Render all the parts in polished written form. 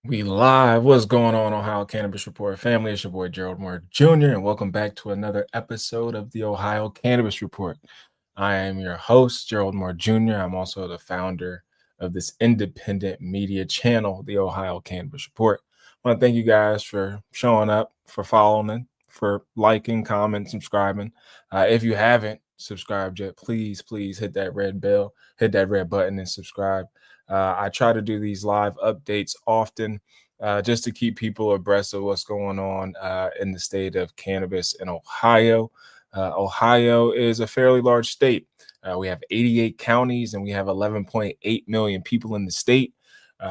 We live. What's going on, Ohio Cannabis Report family? It's your boy Gerald Moore Jr. and welcome back to another episode of the Ohio Cannabis Report. I am your host, Gerald Moore Jr. I'm also the founder of this independent media channel, the Ohio Cannabis Report. I want to thank you guys for showing up, for following, for liking, commenting, subscribing. If you haven't subscribed yet, please hit that red bell, hit that red button and subscribe. I try to do these live updates often just to keep people abreast of what's going on in the state of cannabis in Ohio. Ohio is a fairly large state. We have 88 counties and we have 11.8 million people in the state.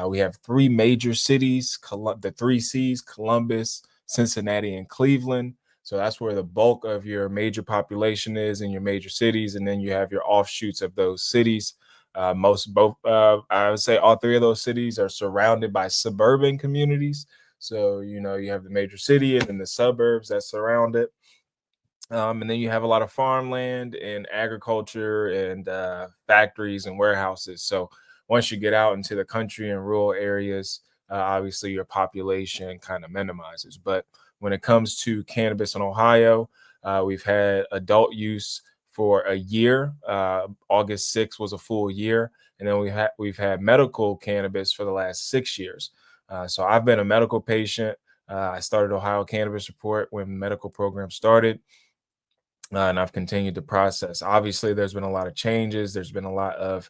We have three major cities, the three C's: Columbus, Cincinnati, and Cleveland. So that's where the bulk of your major population is in your major cities. And then you have your offshoots of those cities. I would say all three of those cities are surrounded by suburban communities. So, you have the major city and then the suburbs that surround it. And then you have a lot of farmland and agriculture and factories and warehouses. So once you get out into the country and rural areas, obviously your population kind of minimizes. But when it comes to cannabis in Ohio, we've had adult use for a year. August 6th was a full year. And then we've had medical cannabis for the last 6 years. So I've been a medical patient. I started Ohio Cannabis Report when the medical program started. And I've continued to process. Obviously, there's been a lot of changes. There's been a lot of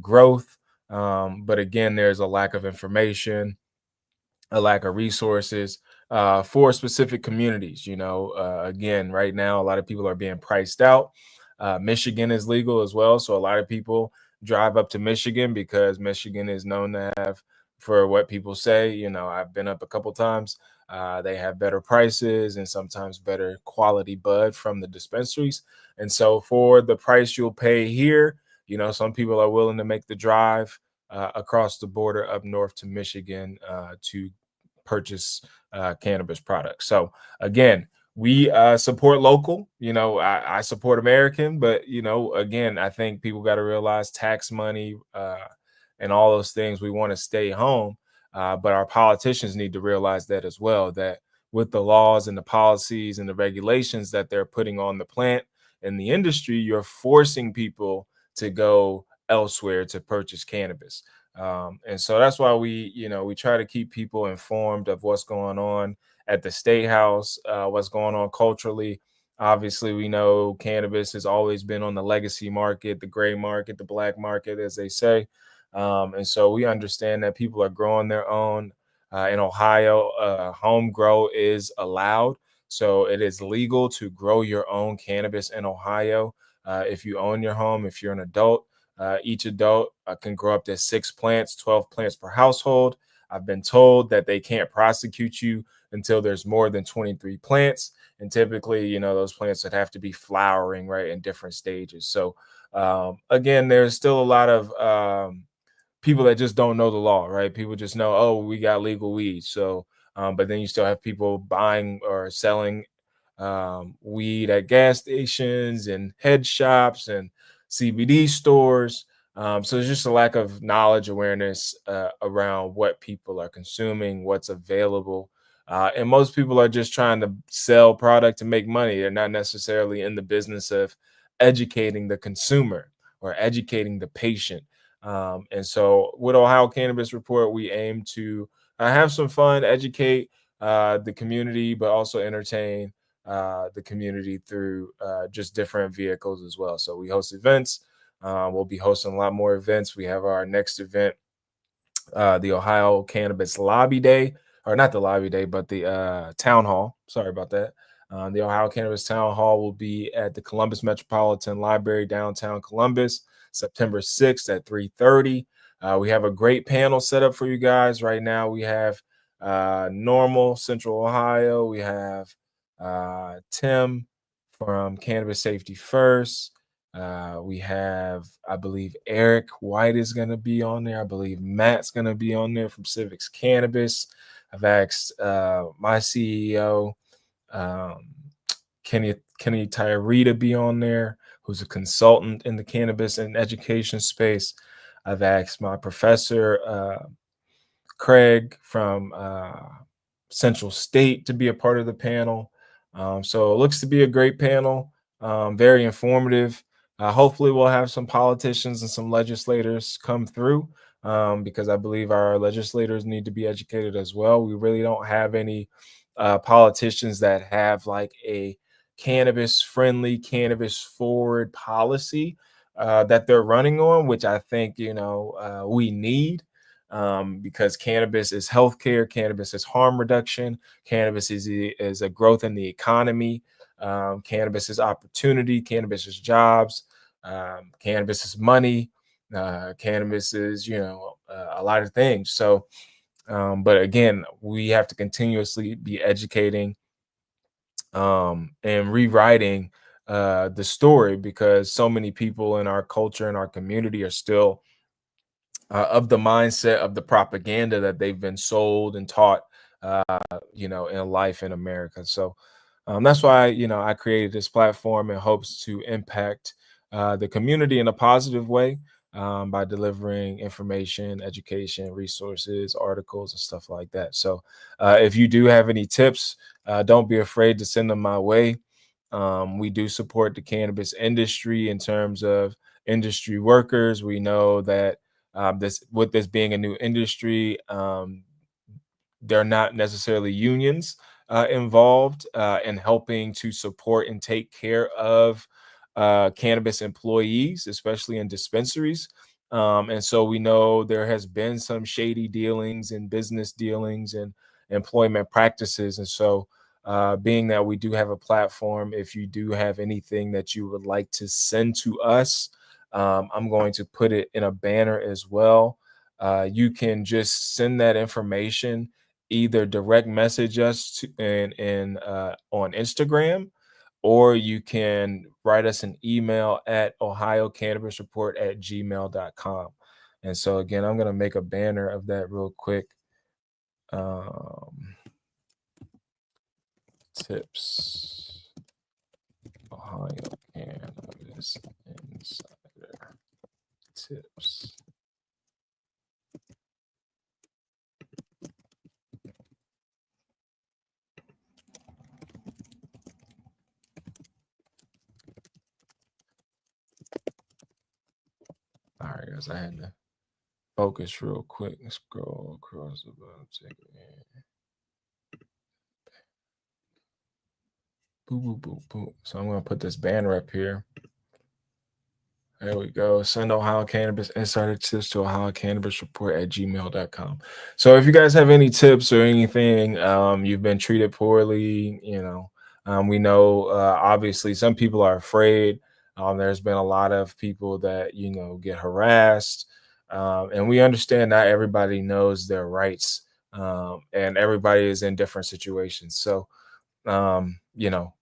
growth. But again, there's a lack of information, a lack of resources for specific communities. Again, right now, a lot of people are being priced out. Michigan is legal as well. So a lot of people drive up to Michigan because Michigan is known to have, for what people say, I've been up a couple times. They have better prices and sometimes better quality bud from the dispensaries. And so for the price you'll pay here, some people are willing to make the drive across the border up north to Michigan to purchase cannabis products. So again, we support local. I support American, but again, I think people got to realize tax money and all those things. We want to stay home. But our politicians need to realize that as well, that with the laws and the policies and the regulations that they're putting on the plant and the industry, you're forcing people to go elsewhere to purchase cannabis. And so that's why we try to keep people informed of what's going on at the state house, what's going on culturally. Obviously, we know cannabis has always been on the legacy market, the gray market, the black market, as they say. And so we understand that people are growing their own. In Ohio, home grow is allowed. So it is legal to grow your own cannabis in Ohio. If you own your home, if you're an adult, each adult can grow up to 6 plants, 12 plants per household. I've been told that they can't prosecute you until there's more than 23 plants. And typically, those plants would have to be flowering, right, in different stages. So again, there's still a lot of people that just don't know the law, right? People just know, oh, we got legal weed. So, but then you still have people buying or selling weed at gas stations and head shops and CBD stores. So there's just a lack of knowledge, awareness around what people are consuming, what's available. And most people are just trying to sell product to make money. They're not necessarily in the business of educating the consumer or educating the patient. And so with Ohio Cannabis Report, we aim to have some fun, educate the community, but also entertain the community through just different vehicles as well. So we host events. We'll be hosting a lot more events. We have our next event, the Ohio Cannabis Lobby Day, or not the Lobby Day, but the Town Hall. Sorry about that. The Ohio Cannabis Town Hall will be at the Columbus Metropolitan Library, downtown Columbus, September 6th at 3:30. We have a great panel set up for you guys right now. We have Normal Central Ohio. We have Tim from Cannabis Safety First. We have, I believe, Eric White is going to be on there. I believe Matt's going to be on there from Civics Cannabis. I've asked my CEO, Kenny Tyree, to be on there, who's a consultant in the cannabis and education space. I've asked my professor, Craig from Central State to be a part of the panel. So it looks to be a great panel, very informative. Hopefully, we'll have some politicians and some legislators come through, because I believe our legislators need to be educated as well. We really don't have any politicians that have like a cannabis friendly, cannabis forward policy that they're running on, which I think, we need, because cannabis is healthcare, cannabis is harm reduction, cannabis is a growth in the economy, cannabis is opportunity, cannabis is jobs, cannabis is money, cannabis is, a lot of things. So, but again, we have to continuously be educating, and rewriting the story, because so many people in our culture and our community are still of the mindset of the propaganda that they've been sold and taught, in life in America. So that's why, I created this platform in hopes to impact the community in a positive way, by delivering information, education, resources, articles, and stuff like that. So if you do have any tips, don't be afraid to send them my way. We do support the cannabis industry in terms of industry workers. We know that this being a new industry, they're not necessarily unions involved in helping to support and take care of cannabis employees, especially in dispensaries. And so we know there has been some shady dealings and business dealings and employment practices. And so, being that we do have a platform, if you do have anything that you would like to send to us, I'm going to put it in a banner as well. You can just send that information, either direct message us on Instagram, or you can write us an email at ohiocannabisreport@gmail.com. And so again, I'm going to make a banner of that real quick. Um, Tips, Ohio Cannabis Insider tips. All right, guys, I had to focus real quick and scroll across the bottom. Boo, boo, boo, boo. So I'm going to put this banner up here. There we go. Send Ohio Cannabis Insider tips to Ohio Cannabis Report at gmail.com. So if you guys have any tips or anything, you've been treated poorly, we know obviously some people are afraid. There's been a lot of people that, get harassed. And we understand not everybody knows their rights, and everybody is in different situations. So,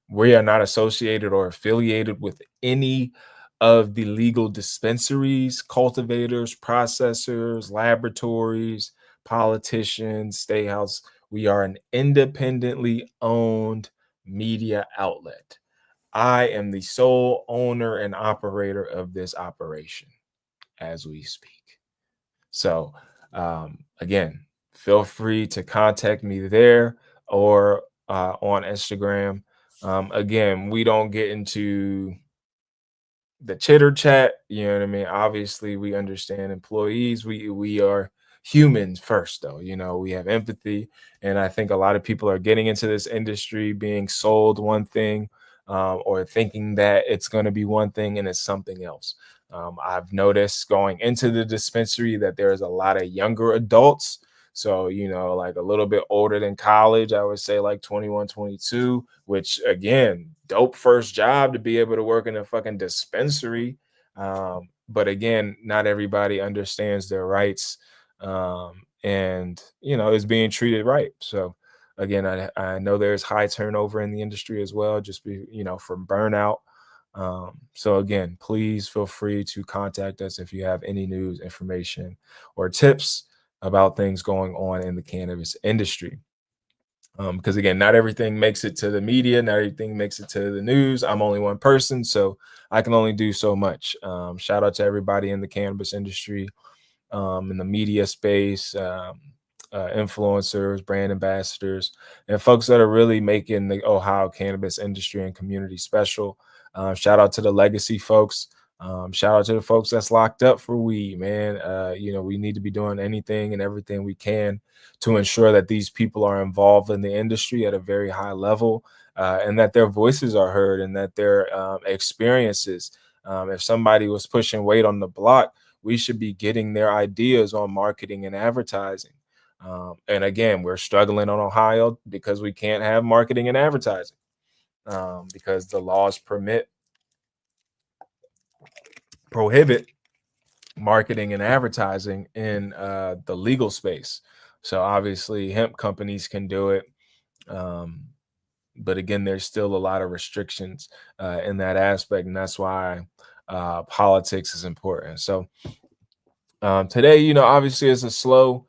we are not associated or affiliated with any of the legal dispensaries, cultivators, processors, laboratories, politicians, state house. We are an independently owned media outlet. I am the sole owner and operator of this operation as we speak. So, again, feel free to contact me there, or on Instagram. Again, we don't get into the chitter chat. You know what I mean? Obviously, we understand employees. We are humans first, though. We have empathy, and I think a lot of people are getting into this industry being sold one thing, or thinking that it's going to be one thing and it's something else. I've noticed going into the dispensary that there's a lot of younger adults. So, like a little bit older than college, I would say like 21, 22, which again, dope first job to be able to work in a fucking dispensary. But again, not everybody understands their rights, and, is being treated right. So, again, I know there's high turnover in the industry as well, just from burnout. So again, please feel free to contact us if you have any news, information, or tips about things going on in the cannabis industry. Because again, not everything makes it to the media, not everything makes it to the news. I'm only one person, so I can only do so much. Shout out to everybody in the cannabis industry, in the media space, influencers, brand ambassadors, and folks that are really making the Ohio cannabis industry and community special. Shout out to the legacy folks. Shout out to the folks that's locked up for weed, man. We need to be doing anything and everything we can to ensure that these people are involved in the industry at a very high level, and that their voices are heard and that their experiences. If somebody was pushing weight on the block, we should be getting their ideas on marketing and advertising. And again, we're struggling on Ohio because we can't have marketing and advertising, because the laws prohibit marketing and advertising in the legal space. So obviously, hemp companies can do it. Um, but again, there's still a lot of restrictions in that aspect. And that's why politics is important. So today, obviously it's a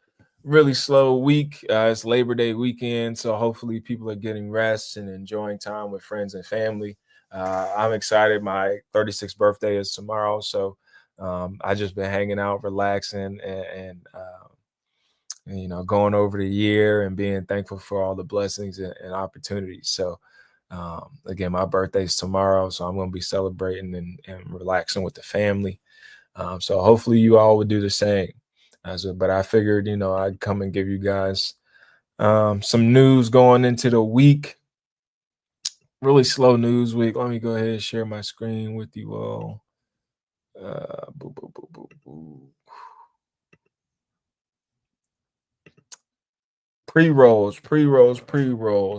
really slow week. It's Labor Day weekend. So hopefully people are getting rest and enjoying time with friends and family. I'm excited. My 36th birthday is tomorrow. So I just been hanging out, relaxing, and going over the year and being thankful for all the blessings and opportunities. So again, my birthday's tomorrow, so I'm going to be celebrating and relaxing with the family. So hopefully you all would do the same. But I figured, I'd come and give you guys some news going into the week. Really slow news week. Let me go ahead and share my screen with you all. Boo, boo, boo, boo, boo. Pre-rolls.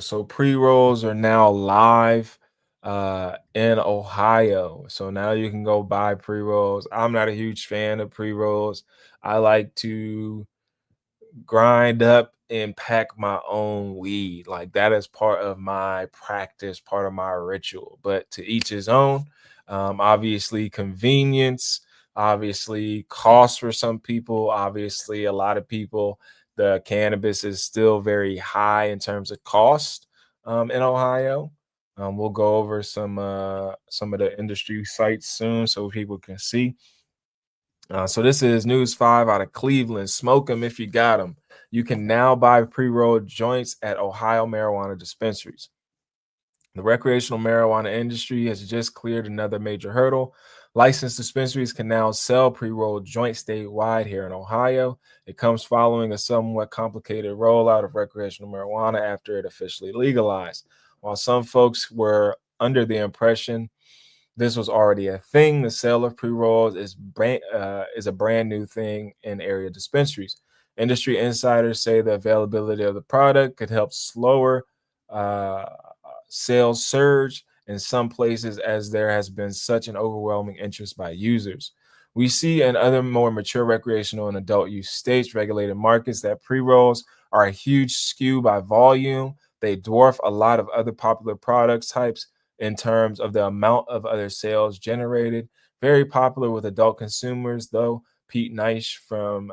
So pre-rolls are now live in Ohio. So now you can go buy pre-rolls. I'm not a huge fan of pre-rolls. I like to grind up and pack my own weed. Like that is part of my practice, part of my ritual. But to each his own. Obviously, convenience, obviously, cost for some people. Obviously, a lot of people, the cannabis is still very high in terms of cost in Ohio. We'll go over some of the industry sites soon so people can see. So this is News 5 out of Cleveland. Smoke them if you got them. You can now buy pre-rolled joints at Ohio marijuana dispensaries. The recreational marijuana industry has just cleared another major hurdle. Licensed dispensaries can now sell pre-rolled joints statewide here in Ohio. It comes following a somewhat complicated rollout of recreational marijuana after it officially legalized. While some folks were under the impression this was already a thing, the sale of pre-rolls is a brand new thing in area dispensaries. Industry insiders say the availability of the product could help slower uh, sales surge in some places as there has been such an overwhelming interest by users. We see in other more mature recreational and adult use states regulated markets that pre-rolls are a huge skew by volume. They dwarf a lot of other popular products types in terms of the amount of other sales generated. Very popular with adult consumers, though. Pete Neisch, from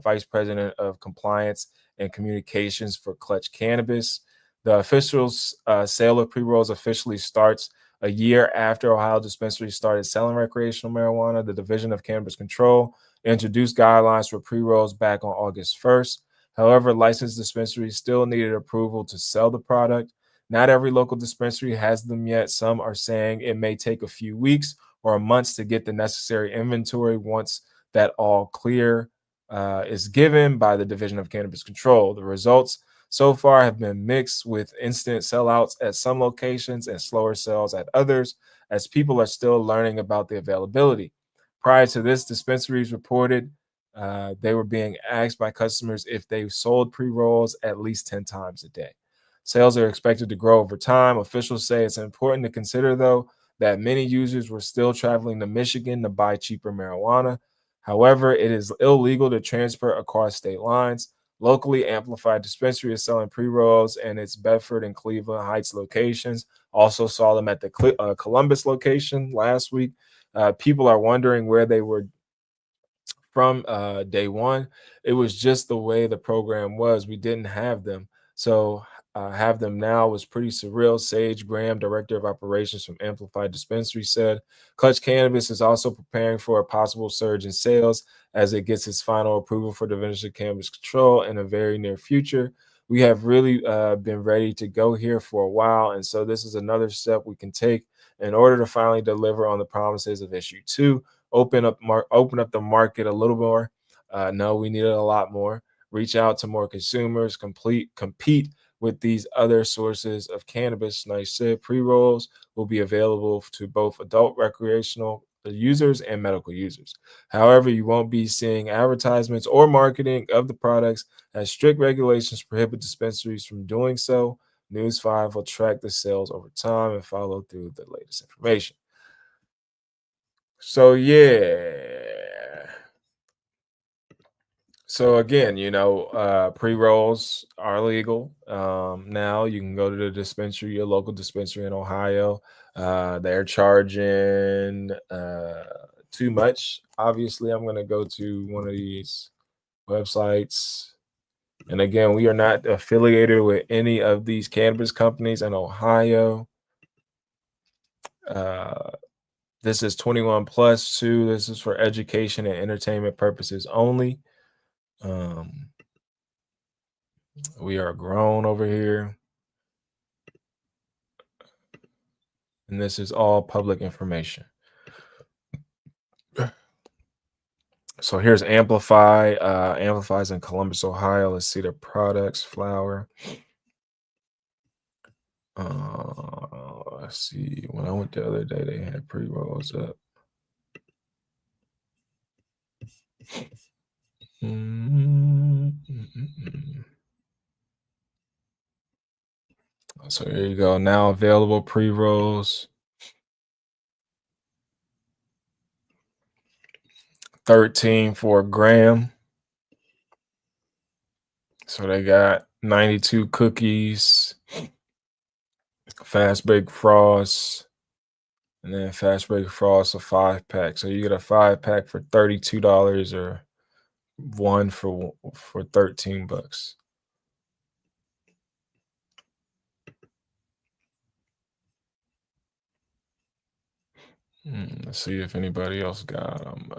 Vice President of Compliance and Communications for Clutch Cannabis. The official sale of pre-rolls officially starts a year after Ohio dispensaries started selling recreational marijuana. The Division of Cannabis Control introduced guidelines for pre-rolls back on August 1st. However, licensed dispensaries still needed approval to sell the product. Not every local dispensary has them yet. Some are saying it may take a few weeks or months to get the necessary inventory once that all clear is given by the Division of Cannabis Control. The results so far have been mixed, with instant sellouts at some locations and slower sales at others, as people are still learning about the availability. Prior to this, dispensaries reported they were being asked by customers if they sold pre-rolls at least 10 times a day. Sales are expected to grow over time. Officials say it's important to consider, though, that many users were still traveling to Michigan to buy cheaper marijuana. However, it is illegal to transfer across state lines. Locally, Amplified Dispensary is selling pre-rolls in its Bedford and Cleveland Heights locations. Also saw them at the Columbus location last week. People are wondering where they were from day one. It was just the way the program was. We didn't have them. So have them now was pretty surreal. Sage Graham, Director of Operations from Amplified Dispensary, said Clutch Cannabis is also preparing for a possible surge in sales as it gets its final approval for division of cannabis control in the very near future. We have really been ready to go here for a while, and so this is another step we can take in order to finally deliver on the promises of issue two. Open up the market a little more. No, we need it a lot more. Reach out to more consumers. Compete with these other sources of cannabis. Nice said. Pre rolls will be available to both adult recreational users and medical users. However, you won't be seeing advertisements or marketing of the products, as strict regulations prohibit dispensaries from doing so. News 5 will track the sales over time and follow through the latest information. So, yeah. So again, pre-rolls are legal. Now you can go to the dispensary, your local dispensary in Ohio. They're charging too much. Obviously, I'm going to go to one of these websites. And again, we are not affiliated with any of these cannabis companies in Ohio. This is 21 plus too. This is for education and entertainment purposes only. We are grown over here. And this is all public information. So here's Amplify. Amplify's in Columbus, Ohio. Let's see their products. Flower. Let's see. When I went the other day, they had pre-rolls up. So here you go. Now available pre-rolls. 13 for a gram. So they got 92 cookies, fast bake frost, and then fast break frost a 5-pack. So you get a 5-pack for $32 or one for $13. Let's see if anybody else got them.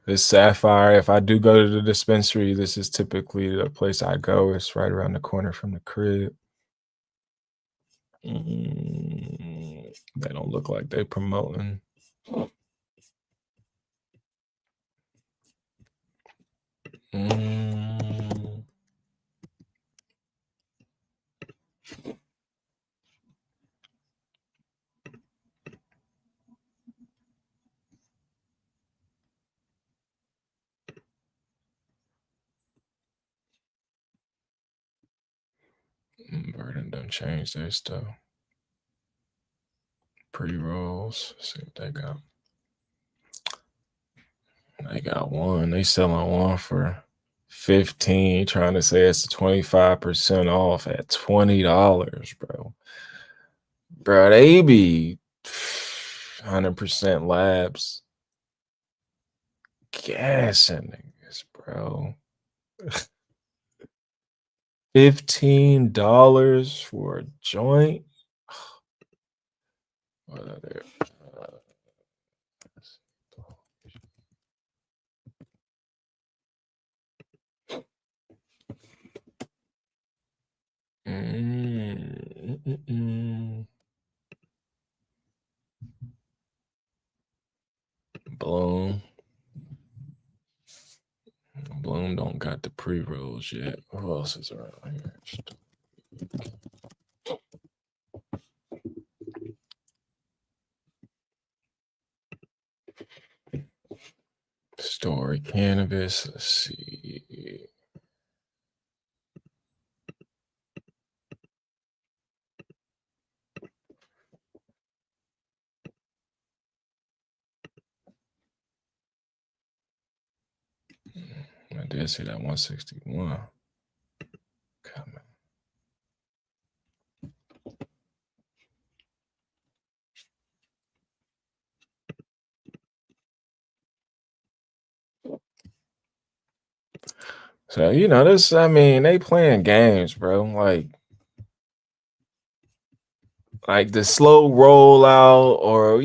This Sapphire, if I do go to the dispensary, this is typically the place I go. It's right around the corner from the crib. They don't look like they promoting. Burden done changed their stuff. Pre-rolls. See what they got. They got one. They selling one for 15, trying to say it's 25% off at $20, bro. Bro, they be 100% labs gassing niggas, bro. $15 for a joint. What are they? Bloom don't got the pre-rolls yet. Who else is around here? Story Cannabis. Let's see. I did see that 161 coming. So, they playing games, bro. Like the slow rollout, or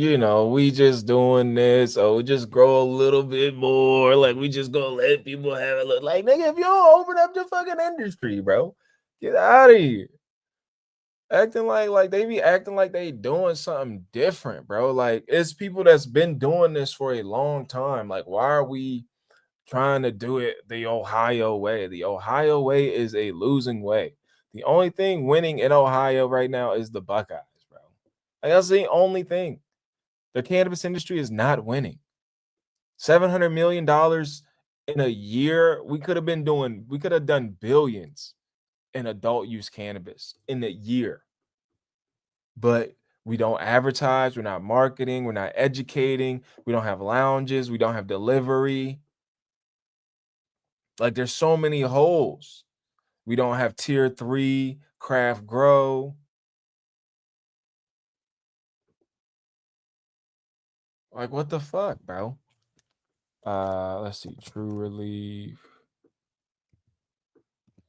we just doing this, or we just grow a little bit more. Like we just gonna let people have a look. Like, nigga, if you don't open up the fucking industry, bro, get out of here. Acting like they be acting like they doing something different, bro. Like it's people that's been doing this for a long time. Like, why are we trying to do it the Ohio way? The Ohio way is a losing way. The only thing winning in Ohio right now is the Buckeyes, bro. Like that's the only thing. The cannabis industry is not winning. $700 million in a year. We could have done billions in adult use cannabis in a year. But we don't advertise, we're not marketing, we're not educating, we don't have lounges, we don't have delivery. Like there's so many holes. We don't have tier 3 craft grow. Like what the fuck, bro? Let's see. True Relief.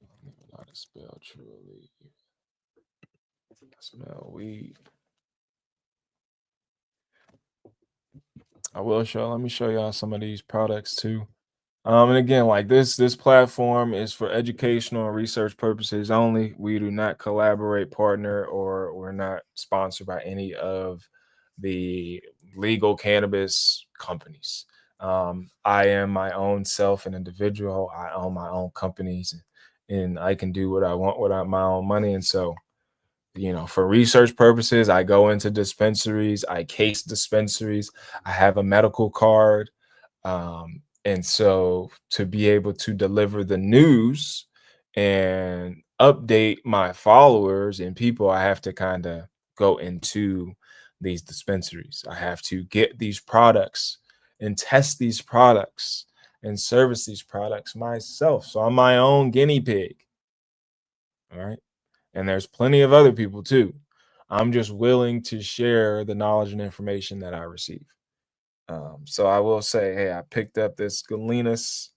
I don't even know how to spell True Relief. I smell weed. Let me show y'all some of these products too. And again, like this platform is for educational and research purposes only. We do not collaborate, partner, or we're not sponsored by any of the legal cannabis companies. I am my own self, an individual. I own my own companies, and I can do what I want without my own money. And so, for research purposes, I go into dispensaries, I case dispensaries, I have a medical card. And so to be able to deliver the news and update my followers and people, I have to kind of go into these dispensaries. I have to get these products and test these products and service these products myself. So I'm my own guinea pig. All right. And there's plenty of other people too. I'm just willing to share the knowledge and information that I receive. So I will say, hey, I picked up this Galenas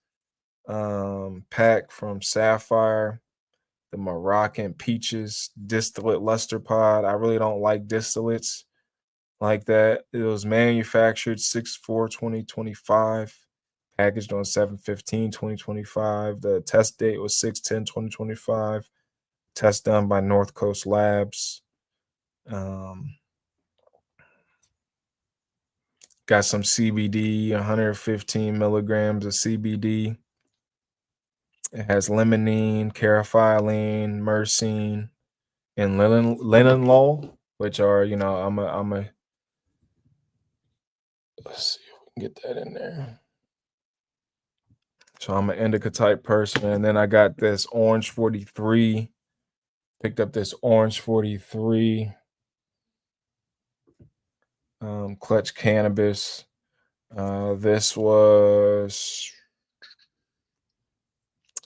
pack from Sapphire, the Moroccan Peaches distillate luster pod. I really don't like distillates like that. It was manufactured 6/4/2025, packaged on 7/15/2025. The test date was 6/10/2025. Test done by North Coast Labs. Got some CBD, 115 milligrams of CBD. It has limonene, caryophyllene, myrcene, and linalool, which are, let's see if we can get that in there. So I'm an indica type person. And then I got this Orange 43. Picked up this Orange 43 clutch cannabis. This was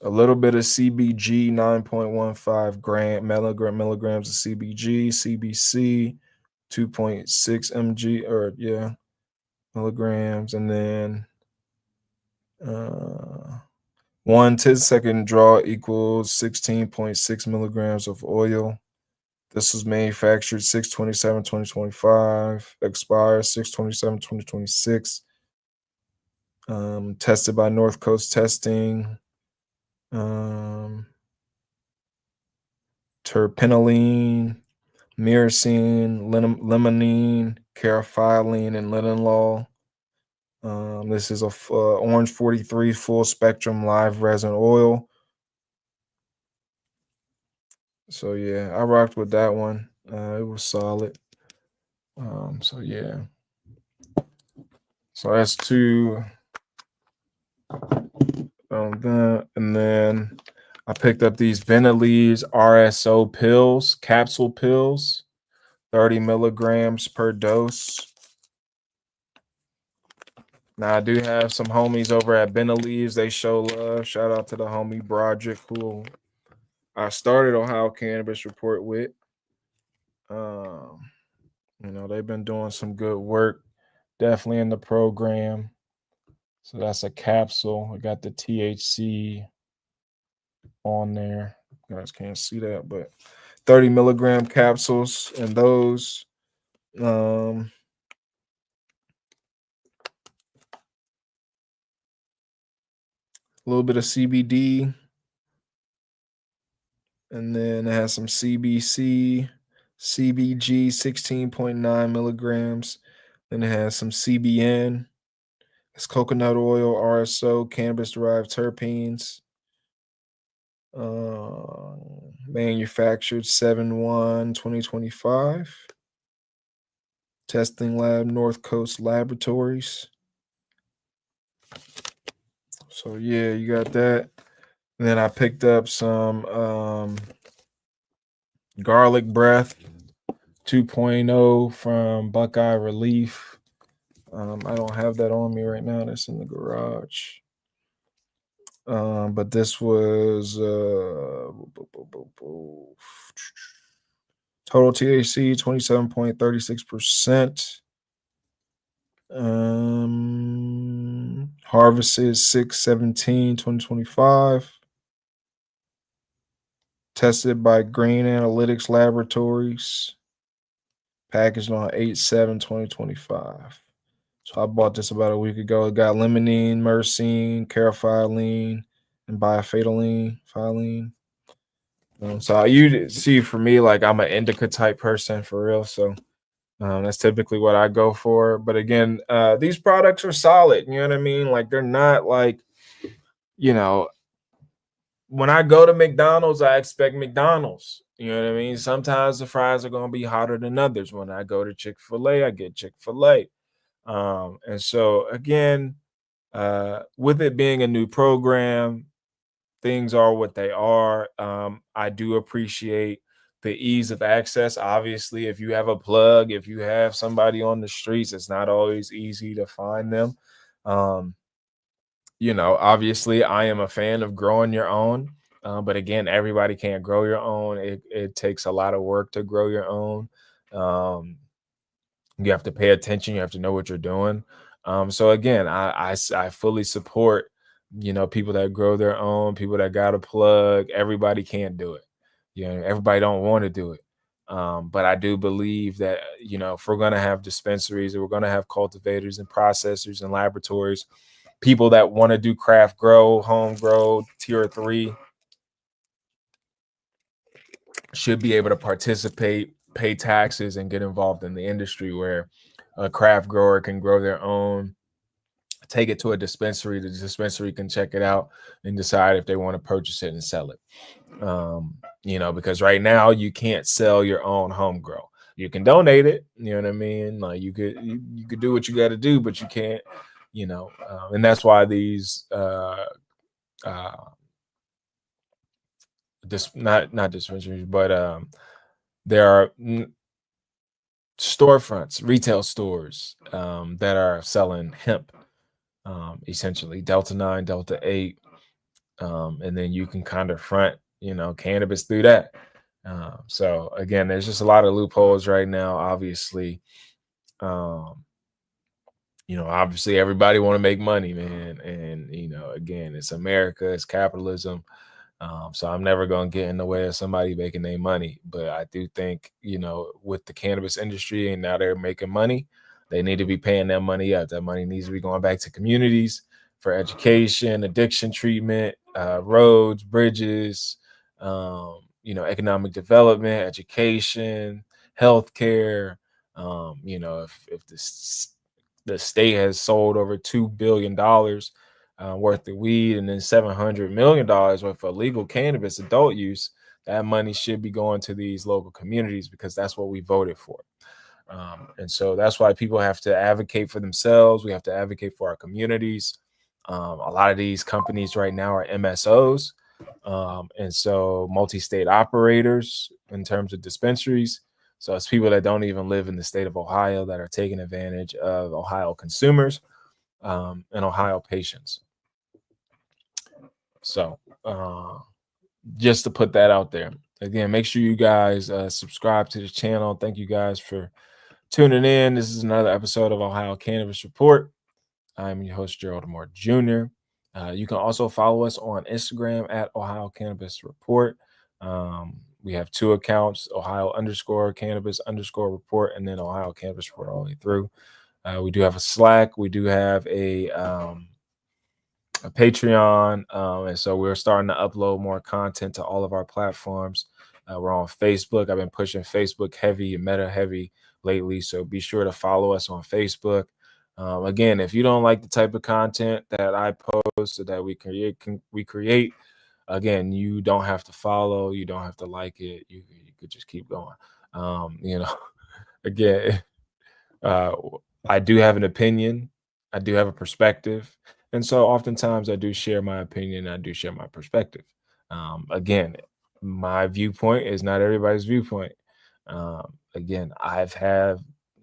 a little bit of CBG, 9.15 milligrams of CBG, CBC, 2.6 mg milligrams, and then 1 10-second draw equals 16.6 milligrams of oil. This was manufactured 6/27/2025, expires 6/27/2026. Tested by North Coast Testing. Terpinolene, myrcene, limonene, caryophyllene, and linalool. This is a Orange 43 full spectrum live resin oil. So yeah, I rocked with that one. It was solid. So yeah. So that's two. And then I picked up these Benelli's RSO pills, capsule pills, 30 milligrams per dose. Now I do have some homies over at Benelli's. They show love. Shout out to the homie Broderick, who I started Ohio Cannabis Report with. They've been doing some good work, definitely in the program. So that's a capsule. I got the THC on there. You guys can't see that, but 30 milligram capsules, and those. A little bit of CBD, and then it has some CBC, CBG, 16.9 milligrams. Then it has some CBN. It's coconut oil, RSO, cannabis-derived terpenes. Manufactured 7/1/2025. Testing lab, North Coast Laboratories. So yeah, you got that. And then I picked up some garlic breath 2.0 from Buckeye Relief. I don't have that on me right now. That's in the garage. But this was total THC 27.36%. Harvested 6/17/2025. Tested by Green Analytics Laboratories. Packaged on 8/7/2025. So I bought this about a week ago. It got limonene, myrcene, carafilene, and biofetaline. So you see, for me, like, I'm an indica type person for real. So that's typically what I go for. But again, these products are solid. You know what I mean? Like, they're not like, when I go to McDonald's, I expect McDonald's. You know what I mean? Sometimes the fries are going to be hotter than others. When I go to Chick-fil-A, I get Chick-fil-A. And so again, with it being a new program, things are what they are. I do appreciate the ease of access. Obviously, if you have a plug, if you have somebody on the streets, it's not always easy to find them. Obviously, I am a fan of growing your own. But again, everybody can't grow your own. It takes a lot of work to grow your own. You have to pay attention. You have to know what you're doing. So again, I fully support, people that grow their own, people that got a plug. Everybody can't do it. Everybody don't want to do it. But I do believe that, if we're going to have dispensaries, or we're going to have cultivators and processors and laboratories, people that want to do craft grow, home grow, tier 3, should be able to participate, pay taxes, and get involved in the industry, where a craft grower can grow their own, take it to a dispensary. The dispensary can check it out and decide if they want to purchase it and sell it. Because right now you can't sell your own home grow. You can donate it. You know what I mean? Like, you could do what you got to do, but you can't. And that's why these not dispensaries, but there are storefronts, retail stores, that are selling hemp, essentially Delta 9, Delta 8, and then you can kind of front, cannabis through that. So again, there's just a lot of loopholes right now. Obviously, obviously everybody want to make money, man, and again, it's America, it's capitalism. So I'm never going to get in the way of somebody making their money. But I do think, with the cannabis industry, and now they're making money, they need to be paying that money up. That money needs to be going back to communities for education, addiction treatment, roads, bridges, economic development, education, healthcare. If the state has sold over $2 billion worth of weed, and then $700 million worth of illegal cannabis adult use, that money should be going to these local communities, because that's what we voted for. And so that's why people have to advocate for themselves. We have to advocate for our communities. A lot of these companies right now are MSOs. And so multi-state operators in terms of dispensaries. So it's people that don't even live in the state of Ohio that are taking advantage of Ohio consumers, and Ohio patients. So just to put that out there. Again, make sure you guys subscribe to the channel. Thank you guys for tuning in. This is another episode of Ohio Cannabis Report. I'm your host, Gerald Moore Jr. You can also follow us on Instagram at Ohio Cannabis Report. We have two accounts: Ohio underscore cannabis underscore report, and then Ohio Cannabis Report all the way through. We do have a Slack. We do have a Patreon, and so we're starting to upload more content to all of our platforms. We're on Facebook. I've been pushing Facebook heavy and Meta heavy lately, so be sure to follow us on Facebook. Again, if you don't like the type of content that I post or that we create, again, you don't have to follow, you don't have to like it. You could just keep going. Again, uh, I do have an opinion. I do have a perspective. And so oftentimes I do share my opinion. I do share my perspective. Again, my viewpoint is not everybody's viewpoint. Again,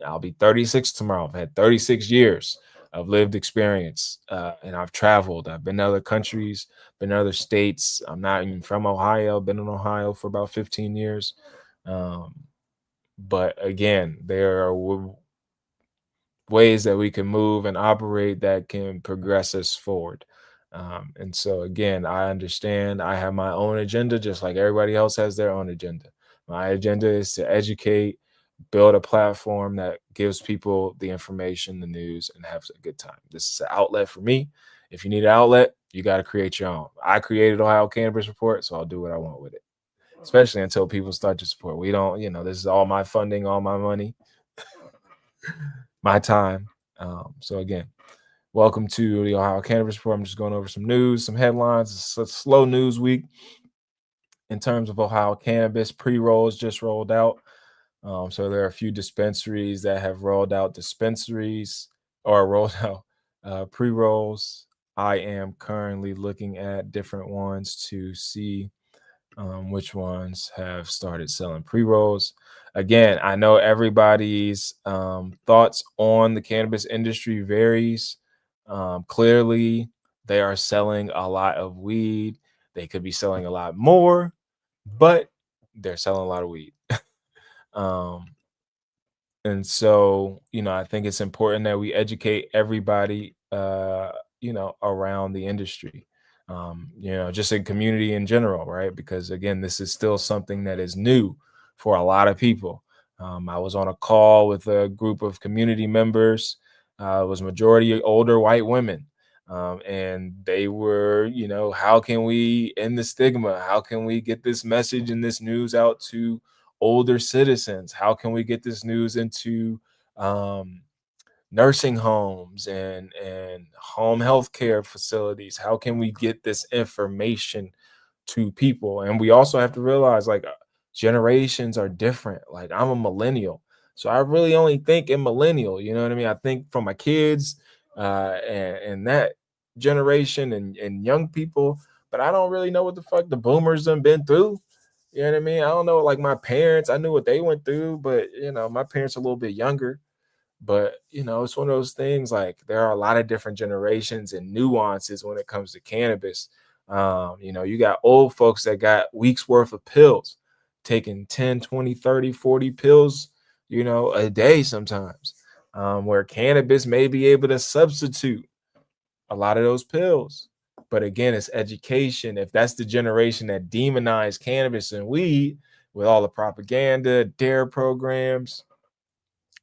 I'll be 36 tomorrow. I've had 36 years of lived experience, and I've traveled. I've been to other countries, been to other states. I'm not even from Ohio, been in Ohio for about 15 years. But again, there are ways that we can move and operate that can progress us forward. And so, again, I understand I have my own agenda, just like everybody else has their own agenda. My agenda is to educate, build a platform that gives people the information, the news, and have a good time. This is an outlet for me. If you need an outlet, you got to create your own. I created Ohio Cannabis Report, so I'll do what I want with it, especially until people start to support. We don't, this is all my funding, all my money, my time. So again, welcome to the Ohio Cannabis Report. I'm just going over some news, some headlines. It's a slow news week in terms of Ohio cannabis. Pre-rolls just rolled out. So there are a few dispensaries that have rolled out pre-rolls. I am currently looking at different ones to see which ones have started selling pre-rolls. Again, I know everybody's thoughts on the cannabis industry varies. Clearly, they are selling a lot of weed. They could be selling a lot more, but they're selling a lot of weed. And so, I think it's important that we educate everybody, around the industry, just in community in general, right? Because again, this is still something that is new for a lot of people. I was on a call with a group of community members. It was majority older white women. And they were, how can we end the stigma? How can we get this message and this news out to older citizens? How can we get this news into nursing homes and home health care facilities? How can we get this information to people? And we also have to realize, like, generations are different. Like, I'm a millennial, so I really only think in millennial, you know what I mean? I think for my kids and that generation and young people, but I don't really know what the fuck the boomers done been through. You know what I mean? I don't know, like my parents, I knew what they went through, but my parents are a little bit younger. But it's one of those things, like, there are a lot of different generations and nuances when it comes to cannabis. You got old folks that got weeks worth of pills, taking 10, 20, 30, 40 pills, a day sometimes, where cannabis may be able to substitute a lot of those pills. But again, it's education. If that's the generation that demonized cannabis and weed with all the propaganda, dare programs,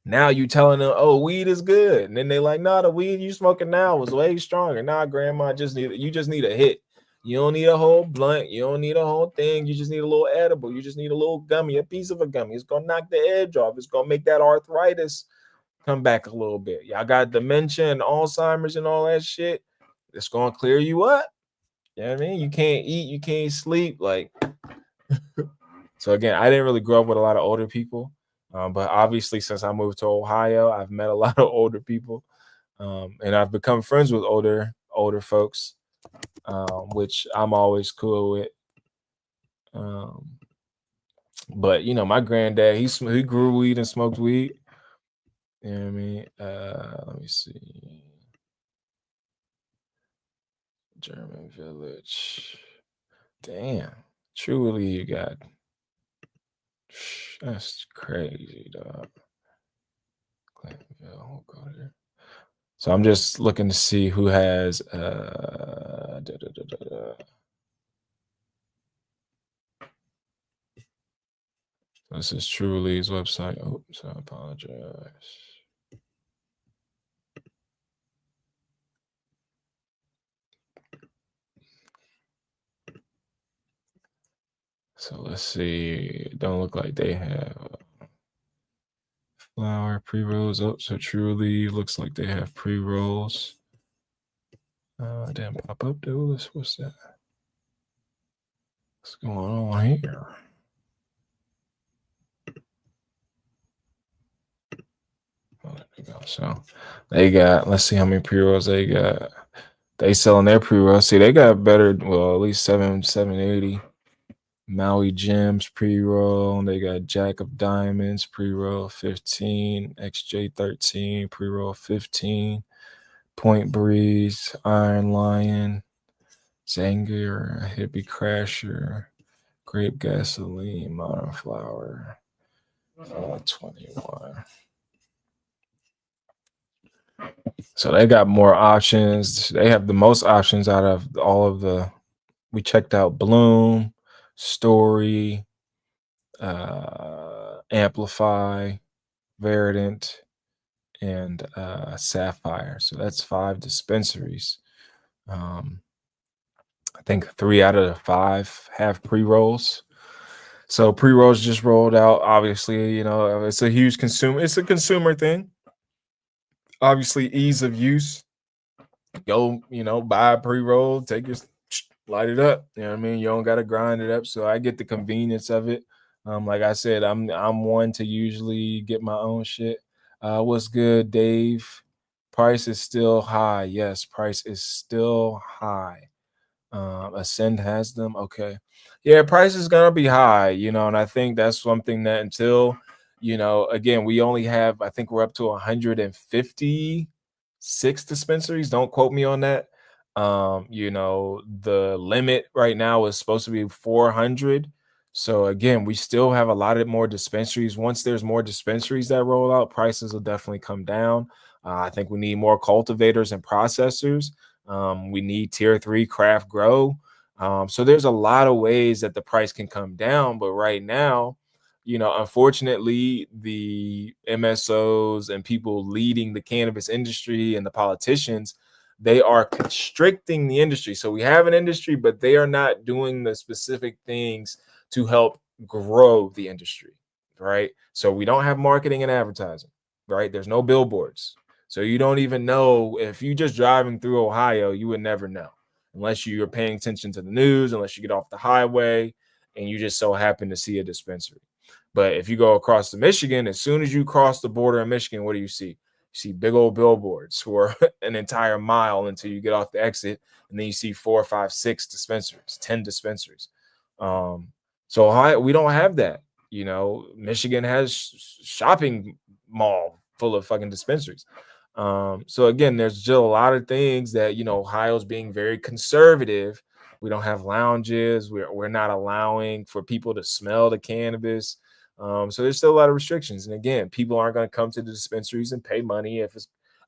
now you telling them, oh, weed is good. And then they like, nah, the weed you smoking now was way stronger. Nah, grandma, you just need a hit. You don't need a whole blunt. You don't need a whole thing. You just need a little edible. You just need a little gummy, a piece of a gummy. It's going to knock the edge off. It's going to make that arthritis come back a little bit. Y'all got dementia and Alzheimer's and all that shit. It's going to clear you up. You know what I mean? You can't eat. You can't sleep. Like, so again, I didn't really grow up with a lot of older people. But obviously, since I moved to Ohio, I've met a lot of older people, and I've become friends with older folks, which I'm always cool with. But my granddad, he grew weed and smoked weed. You know what I mean? Let me see. German Village. Damn. Truly, you got. That's crazy, dog. Clintonville, we'll go there. So I'm just looking to see who has This is Truly's website. Oops, I apologize. So let's see. Don't look like they have flower pre-rolls. Oh, so Truly looks like they have pre-rolls. Didn't pop up, dude. What's that? What's going on here? Oh, there we go. So they got, let's see how many pre-rolls they got. They selling their pre-rolls. See, they got better, well, at least 780. Maui Gems pre-roll. They got Jack of Diamonds pre-roll 15, XJ13 pre-roll 15, Point Breeze, Iron Lion, Zanger, Hippie Crasher, Grape Gasoline, Modern Flower, 21. So they got more options. They have the most options out of all of the. We checked out Bloom, Story, Amplify, Verdant, and Sapphire. So that's 5 dispensaries. I think 3 out of the 5 have pre-rolls. So pre-rolls just rolled out. Obviously, it's a huge consumer. It's a consumer thing. Obviously, ease of use. Go, buy a pre-roll, take your light it up. You know what I mean? You don't gotta grind it up. So I get the convenience of it. Like I said, I'm one to usually get my own shit. What's good, Dave? Price is still high. Yes, price is still high. Ascend has them. Okay. Yeah, price is gonna be high, and I think that's something that until, again, we only have, I think we're up to 156 dispensaries. Don't quote me on that. The limit right now is supposed to be 400. So again, we still have a lot of more dispensaries. Once there's more dispensaries that roll out, prices will definitely come down. I think we need more cultivators and processors. We need tier 3 craft grow. So there's a lot of ways that the price can come down. But right now, unfortunately, the MSOs and people leading the cannabis industry and the politicians, they are constricting the industry. So we have an industry, but they are not doing the specific things to help grow the industry, right? So we don't have marketing and advertising, right? There's no billboards. So you don't even know. If you just driving through Ohio, you would never know unless you're paying attention to the news, unless you get off the highway and you just so happen to see a dispensary. But if you go across to Michigan, as soon as you cross the border in Michigan, what do you see? You see big old billboards for an entire mile until you get off the exit. And then you see 4, 5, 6 dispensaries, 10 dispensaries. So we don't have that. Michigan has shopping mall full of fucking dispensaries. So again, there's just a lot of things that, Ohio's being very conservative. We don't have lounges. We're not allowing for people to smell the cannabis. So there's still a lot of restrictions. And again, people aren't going to come to the dispensaries and pay money if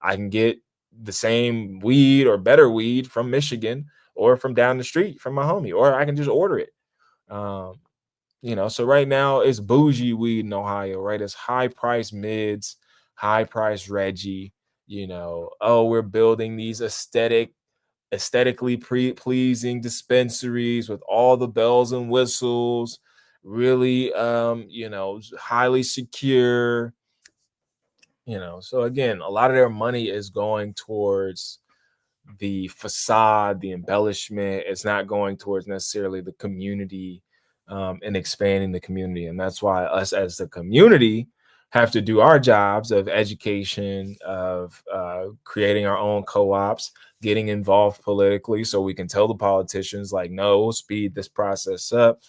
I can get the same weed or better weed from Michigan or from down the street from my homie, or I can just order it. So right now it's bougie weed in Ohio, right? It's high price mids, high price Reggie. We're building these aesthetically pleasing dispensaries with all the bells and whistles, really, highly secure. So again, a lot of their money is going towards the facade, the embellishment. It's not going towards necessarily the community, and expanding the community. And that's why us as the community have to do our jobs of education, of creating our own co-ops, getting involved politically so we can tell the politicians, like, no, speed this process up.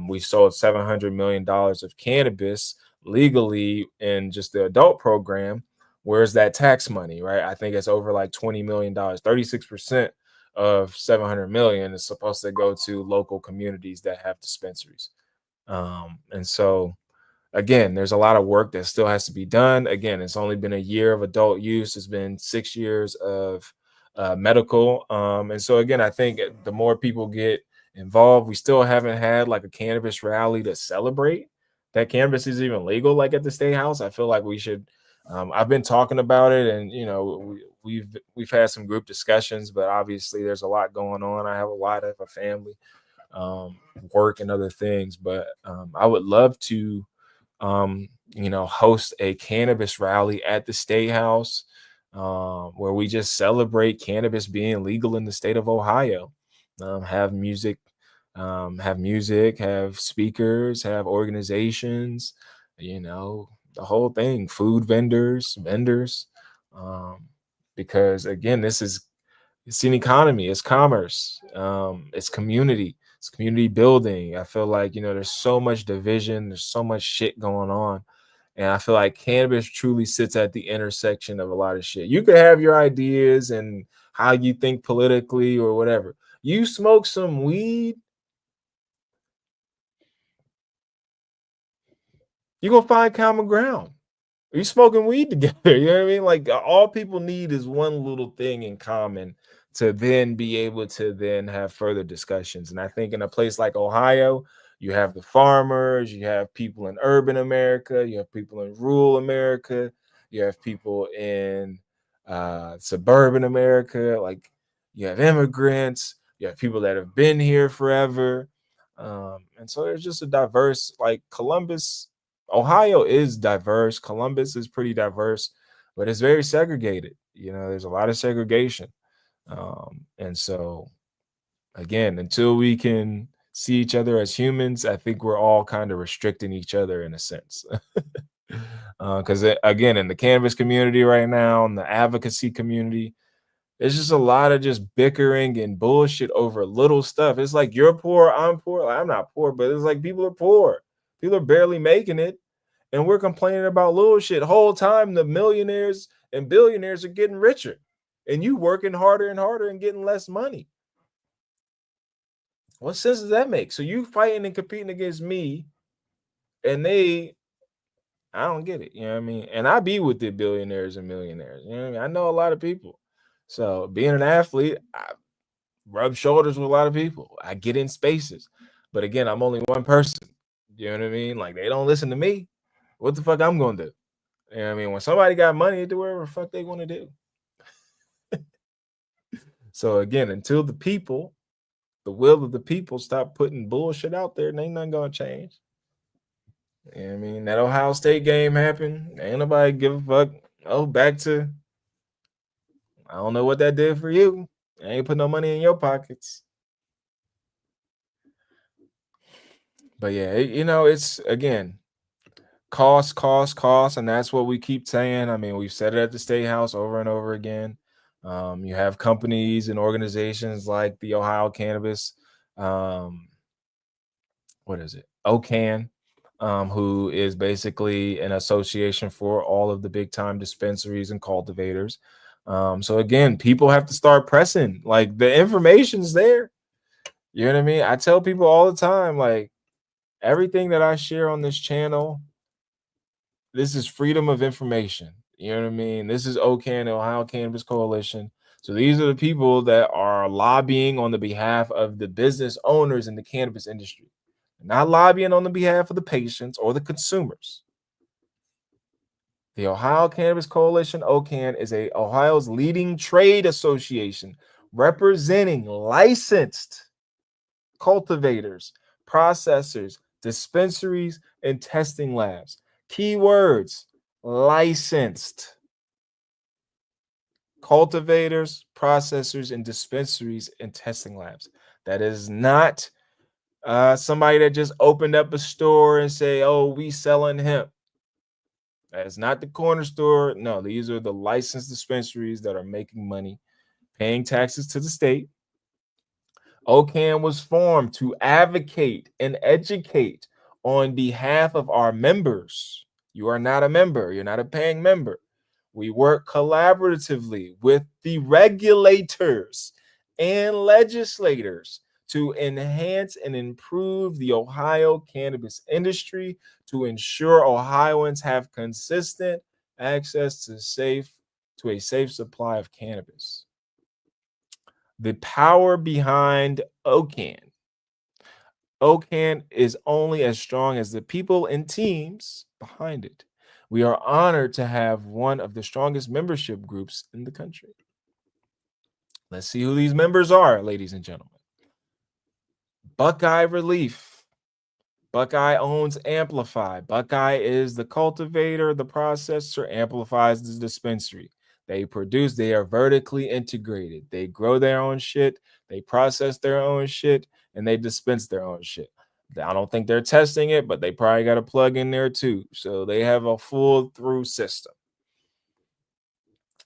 We sold $700 million of cannabis legally in just the adult program. Where's that tax money, right? I think it's over like $20 million. 36% of 700 million is supposed to go to local communities that have dispensaries. And so again, there's a lot of work that still has to be done. Again, it's only been a year of adult use. It's been 6 years of medical. And so again, I think the more people get involved, we still haven't had like a cannabis rally to celebrate that cannabis is even legal, like at the state house. I feel like we should. I've been talking about it, and we've had some group discussions, but obviously there's a lot going on. I have a lot of a family, work, and other things, but I would love to host a cannabis rally at the state house, where we just celebrate cannabis being legal in the state of Ohio. Have music, have speakers, have organizations, the whole thing, food vendors, um, because again, it's an economy, it's commerce, it's community building. I feel like, there's so much division, there's so much shit going on. And I feel like cannabis truly sits at the intersection of a lot of shit. You could have your ideas and how you think politically or whatever. You smoke some weed, you're gonna find common ground. You smoking weed together. You know what I mean? Like, all people need is one little thing in common to then be able to then have further discussions. And I think in a place like Ohio, you have the farmers, you have people in urban America, you have people in rural America, you have people in suburban America, like you have immigrants, you have people that have been here forever. And so there's just a diverse, like Columbus, Ohio is diverse. Columbus is pretty diverse, but it's very segregated. There's a lot of segregation. And so, again, until we can see each other as humans, I think we're all kind of restricting each other in a sense. Because, again, in the cannabis community right now, in the advocacy community, it's just a lot of just bickering and bullshit over little stuff. It's like, you're poor, I'm poor. Like, I'm not poor, but it's like people are poor. People are barely making it. And we're complaining about little shit. Whole time the millionaires and billionaires are getting richer. And you working harder and harder and getting less money. What sense does that make? So you fighting and competing against me, and I don't get it. You know what I mean? And I be with the billionaires and millionaires. You know what I mean? I know a lot of people. So being an athlete, I rub shoulders with a lot of people. I get in spaces. But again, I'm only one person. You know what I mean? Like, they don't listen to me. What the fuck I'm gonna do? You know what I mean? When somebody got money, they do whatever the fuck they want to do. So again, until the will of the people stop putting bullshit out there, ain't nothing gonna change. You know what I mean? That Ohio State game happened. Ain't nobody give a fuck. Oh, back to, I don't know what that did for you. I ain't put no money in your pockets. But yeah, it's again, cost, and that's what we keep saying. I mean, we've said it at the state house over and over again. You have companies and organizations like the Ohio Cannabis, um, what is it, OCAN, who is basically an association for all of the big time dispensaries and cultivators. So again, people have to start pressing. Like, the information's there. You know what I mean? I tell people all the time, like, everything that I share on this channel, this is freedom of information. You know what I mean? This is OCAN, Ohio Cannabis Coalition. So these are the people that are lobbying on the behalf of the business owners in the cannabis industry, not lobbying on the behalf of the patients or the consumers. The Ohio Cannabis Coalition, OCAN, is Ohio's leading trade association representing licensed cultivators, processors, dispensaries, and testing labs. Keywords: licensed cultivators, processors, and dispensaries and testing labs. That is not somebody that just opened up a store and say, "Oh, we selling hemp." That is not the corner store. No, these are the licensed dispensaries that are making money, paying taxes to the state. OCAN was formed to advocate and educate on behalf of our members. You are not a member, you're not a paying member. We work collaboratively with the regulators and legislators to enhance and improve the Ohio cannabis industry, to ensure Ohioans have consistent access to a safe supply of cannabis. The power behind OCAN. OCAN is only as strong as the people and teams behind it. We are honored to have one of the strongest membership groups in the country. Let's see who these members are, ladies and gentlemen. Buckeye Relief. Buckeye owns Amplify. Buckeye is the cultivator, the processor, amplifies the dispensary. They produce, they are vertically integrated. They grow their own shit, they process their own shit, and they dispense their own shit. I don't think they're testing it, but they probably got a plug in there too. So they have a full through system.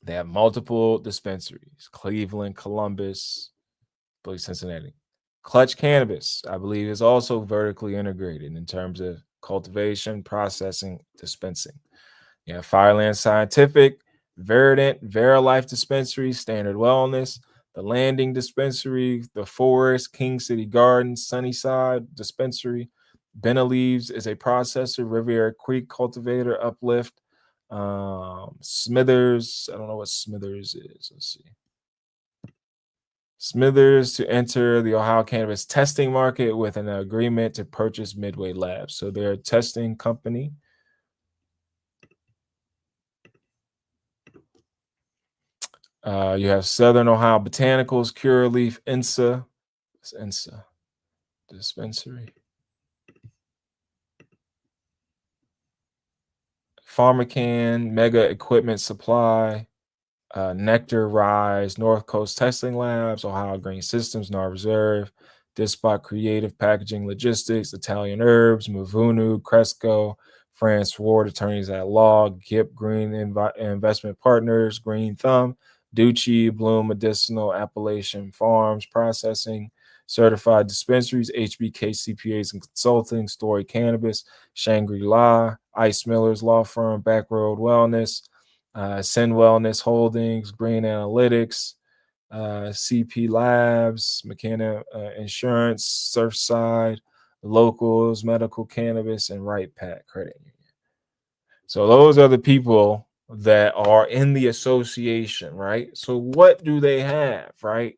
They have multiple dispensaries: Cleveland, Columbus, Cincinnati. Clutch Cannabis, I believe, is also vertically integrated in terms of cultivation, processing, dispensing. You have Fireland Scientific, Verident, Verilife Dispensary, Standard Wellness, the Landing Dispensary, the Forest, King City Gardens, Sunnyside Dispensary. Benaleaves is a processor, Riviera Creek cultivator, Uplift. Smithers, I don't know what Smithers is. Let's see. Smithers to enter the Ohio cannabis testing market with an agreement to purchase Midway Labs. So they're a testing company. You have Southern Ohio Botanicals, Curaleaf, INSA. It's INSA dispensary. PharmaCann, Mega Equipment Supply, Nectar, Rise, North Coast Testing Labs, Ohio Green Systems, NAR Reserve, Dispot Creative Packaging Logistics, Italian Herbs, Mavunu, Cresco, France Ward Attorneys at Law, GIP Green Investment Partners, Green Thumb, Ducci, Bloom Medicinal, Appalachian Farms Processing, Certified Dispensaries, HBK CPAs and Consulting, Story Cannabis, Shangri-La, Ice Miller's Law Firm, Backroad Wellness, Send Wellness Holdings, Green Analytics, CP Labs, McKenna Insurance, Surfside, Locals, Medical Cannabis, and Right Pack Credit Union. So those are the people that are in the association, right? So what do they have, right?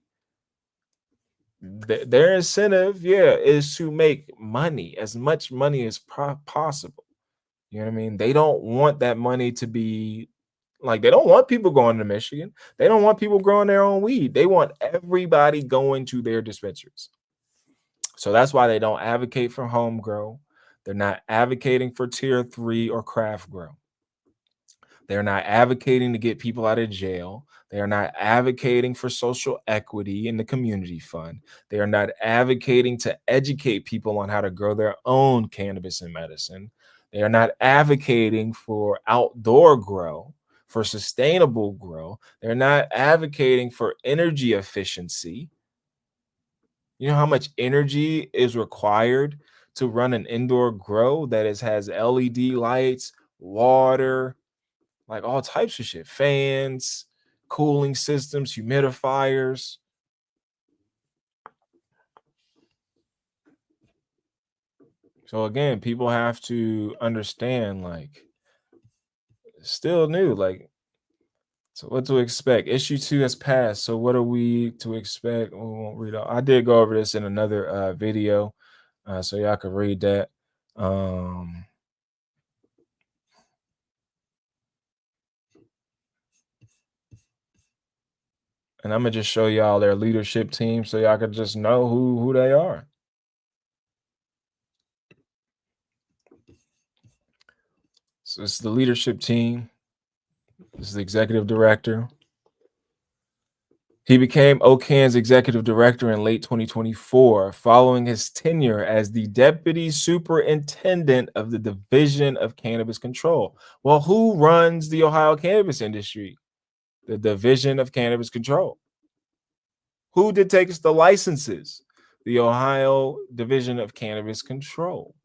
Their incentive, is to make money, as much money as possible. You know what I mean? They don't want that money to be like, they don't want people going to Michigan. They don't want people growing their own weed. They want everybody going to their dispensaries. So that's why they don't advocate for home grow. They're not advocating for tier 3 or craft grow. They're not advocating to get people out of jail. They are not advocating for social equity in the community fund. They are not advocating to educate people on how to grow their own cannabis and medicine. They are not advocating for outdoor grow, for sustainable grow. They're not advocating for energy efficiency. You know how much energy is required to run an indoor grow that has LED lights, water, like all types of shit, fans, cooling systems, humidifiers. So again, people have to understand, like, it's still new, like, so what to expect. Issue 2 has passed, so what are we to expect? We won't read out. I did go over this in another video, so y'all can read that. And I'm gonna just show y'all their leadership team so y'all can just know who they are. So it's the leadership team. This is the executive director. He became OCAN's executive director in late 2024, following his tenure as the deputy superintendent of the Division of Cannabis Control. Well, who runs the Ohio cannabis industry? The Division of Cannabis Control. Who takes the licenses? The Ohio Division of Cannabis Control,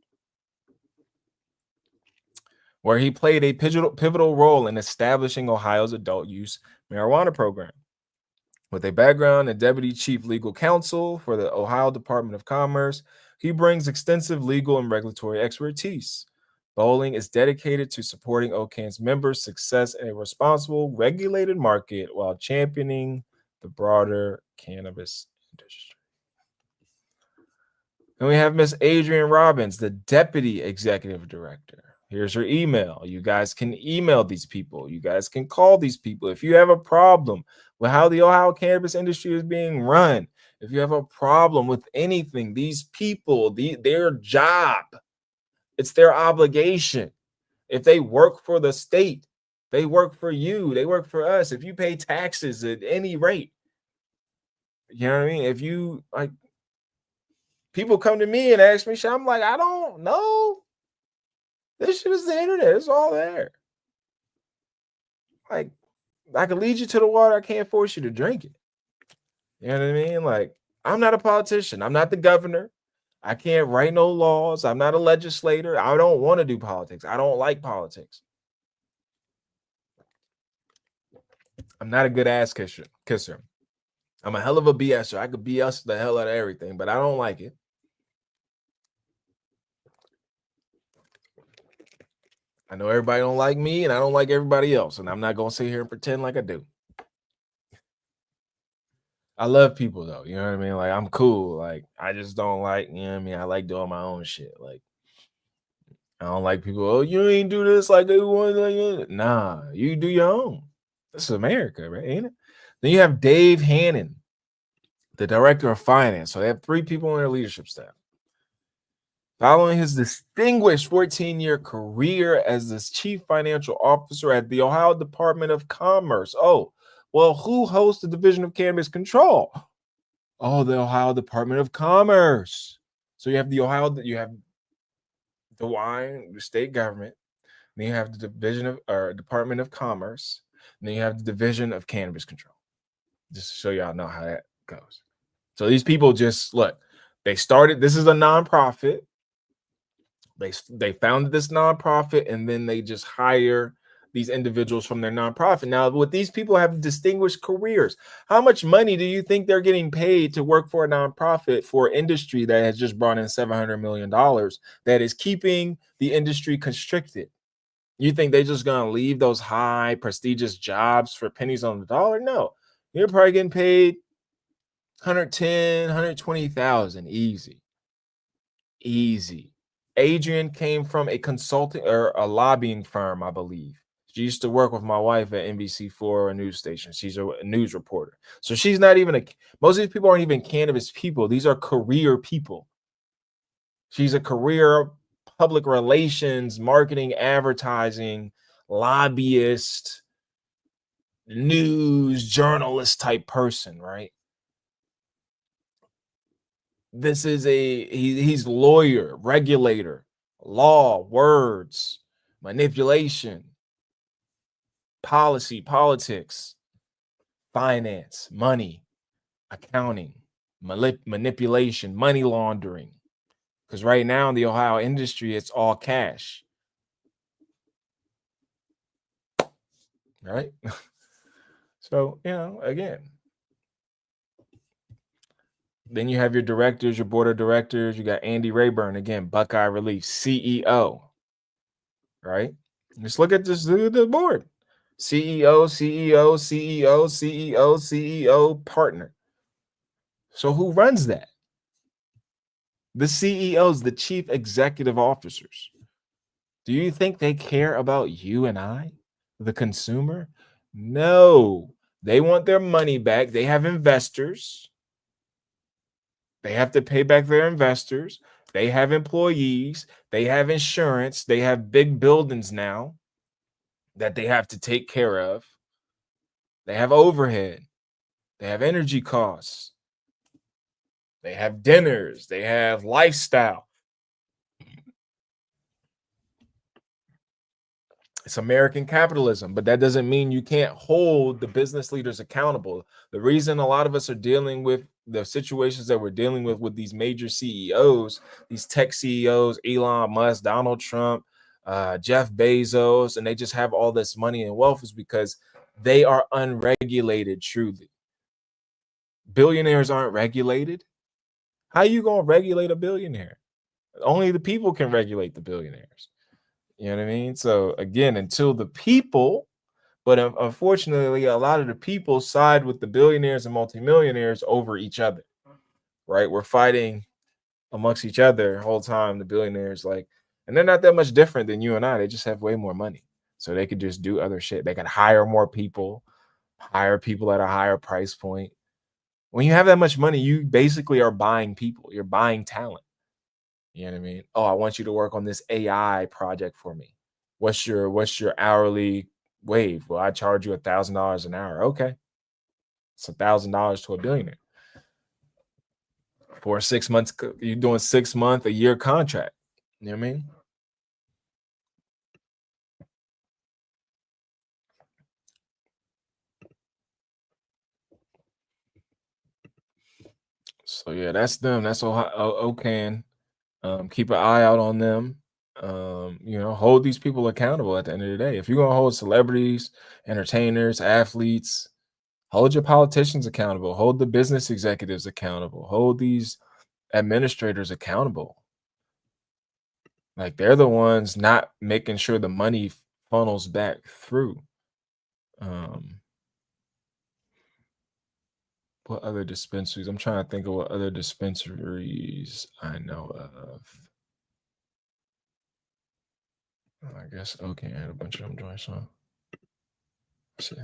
where he played a pivotal role in establishing Ohio's adult use marijuana program. With a background in Deputy Chief Legal Counsel for the Ohio Department of Commerce, he brings extensive legal and regulatory expertise. Bowling is dedicated to supporting OCAN's members' success in a responsible, regulated market while championing the broader cannabis industry. And we have Miss Adrienne Robbins, the Deputy Executive Director. Here's her email. You guys can email these people. You guys can call these people. If you have a problem with how the Ohio cannabis industry is being run, if you have a problem with anything, these people, their job, it's their obligation. If they work for the state, they work for you, they work for us. If you pay taxes at any rate, you know what I mean? If you like, people come to me and ask me shit, I'm like, I don't know. This shit is the internet. It's all there. Like, I can lead you to the water. I can't force you to drink it. You know what I mean? Like, I'm not a politician. I'm not the governor. I can't write no laws. I'm not a legislator. I don't want to do politics. I don't like politics. I'm not a good ass kisser. I'm a hell of a BSer. I could BS the hell out of everything, but I don't like it. I know everybody don't like me, and I don't like everybody else, and I'm not gonna sit here and pretend like I do. I love people though, you know what I mean? Like, I'm cool. Like, I just don't like, you know what I mean? I like doing my own shit. Like, I don't like people, oh, you ain't do this like they want. Nah, you do your own. This is America, right? Ain't it? Then you have Dave Hannon, the director of finance. So they have 3 people on their leadership staff. Following his distinguished 14-year career as the chief financial officer at the Ohio Department of Commerce. Oh, well, who hosts the Division of Cannabis Control? Oh, the Ohio Department of Commerce. So you have the state government. Then you have the Department of Commerce. And then you have the Division of Cannabis Control. Just to show y'all know how that goes. So these people just look. They started. This is a nonprofit. They founded this nonprofit, and then they just hire these individuals from their nonprofit. Now, with these people have distinguished careers, how much money do you think they're getting paid to work for a nonprofit for industry that has just brought in $700 million that is keeping the industry constricted? You think they're just gonna leave those high prestigious jobs for pennies on the dollar? No, you're probably getting paid 110, 120,000 easy. Adrian came from a consulting or a lobbying firm, I believe. She used to work with my wife at NBC4, a news station. She's a news reporter. So she's not even most of these people aren't even cannabis people. These are career people. She's a career public relations, marketing, advertising, lobbyist, news journalist type person, right? This is he's lawyer, regulator, law, words, manipulation, policy, politics, finance, money, accounting, manipulation, money laundering. Because right now in the Ohio industry, it's all cash. Right? So, again, then you have your directors, your board of directors. You got Andy Rayburn, again, Buckeye Relief, CEO. Right? Just look at the board. CEO, CEO, CEO, CEO, CEO, partner. So who runs that? The CEOs, the chief executive officers. Do you think they care about you and I, the consumer? No. They want their money back. They have investors. They have to pay back their investors. They have employees. They have insurance. They have big buildings now that they have to take care of. They have overhead. They have energy costs. They have dinners. They have lifestyle. It's American capitalism, but that doesn't mean you can't hold the business leaders accountable. The reason a lot of us are dealing with the situations that we're dealing with these major CEOs, these tech CEOs, Elon Musk, Donald Trump, Jeff Bezos, and they just have all this money and wealth is because they are unregulated, truly. Billionaires aren't regulated. How are you going to regulate a billionaire? Only the people can regulate the billionaires. You know what I mean? So again, until the people, but unfortunately, a lot of the people side with the billionaires and multimillionaires over each other, right? We're fighting amongst each other whole time. The billionaires, like, and they're not that much different than you and I. They just have way more money, so they could just do other shit. They could hire people at a higher price point. When you have that much money, you basically are buying people. You're buying talent. You know what I mean? Oh, I want you to work on this AI project for me. What's your hourly wage? Well, I charge you $1,000 an hour. Okay, it's $1,000 to a billionaire for 6 months. You're doing 6 month, a year contract. You know what I mean? So yeah, that's them. That's OCAN. Keep an eye out on them. Hold these people accountable at the end of the day. If you're gonna hold celebrities, entertainers, athletes, hold your politicians accountable, hold the business executives accountable, hold these administrators accountable. Like they're the ones not making sure the money funnels back through. Um, what other dispensaries? I'm trying to think of what other dispensaries I know of. I guess okay, I had a bunch of them joints on. Let's see.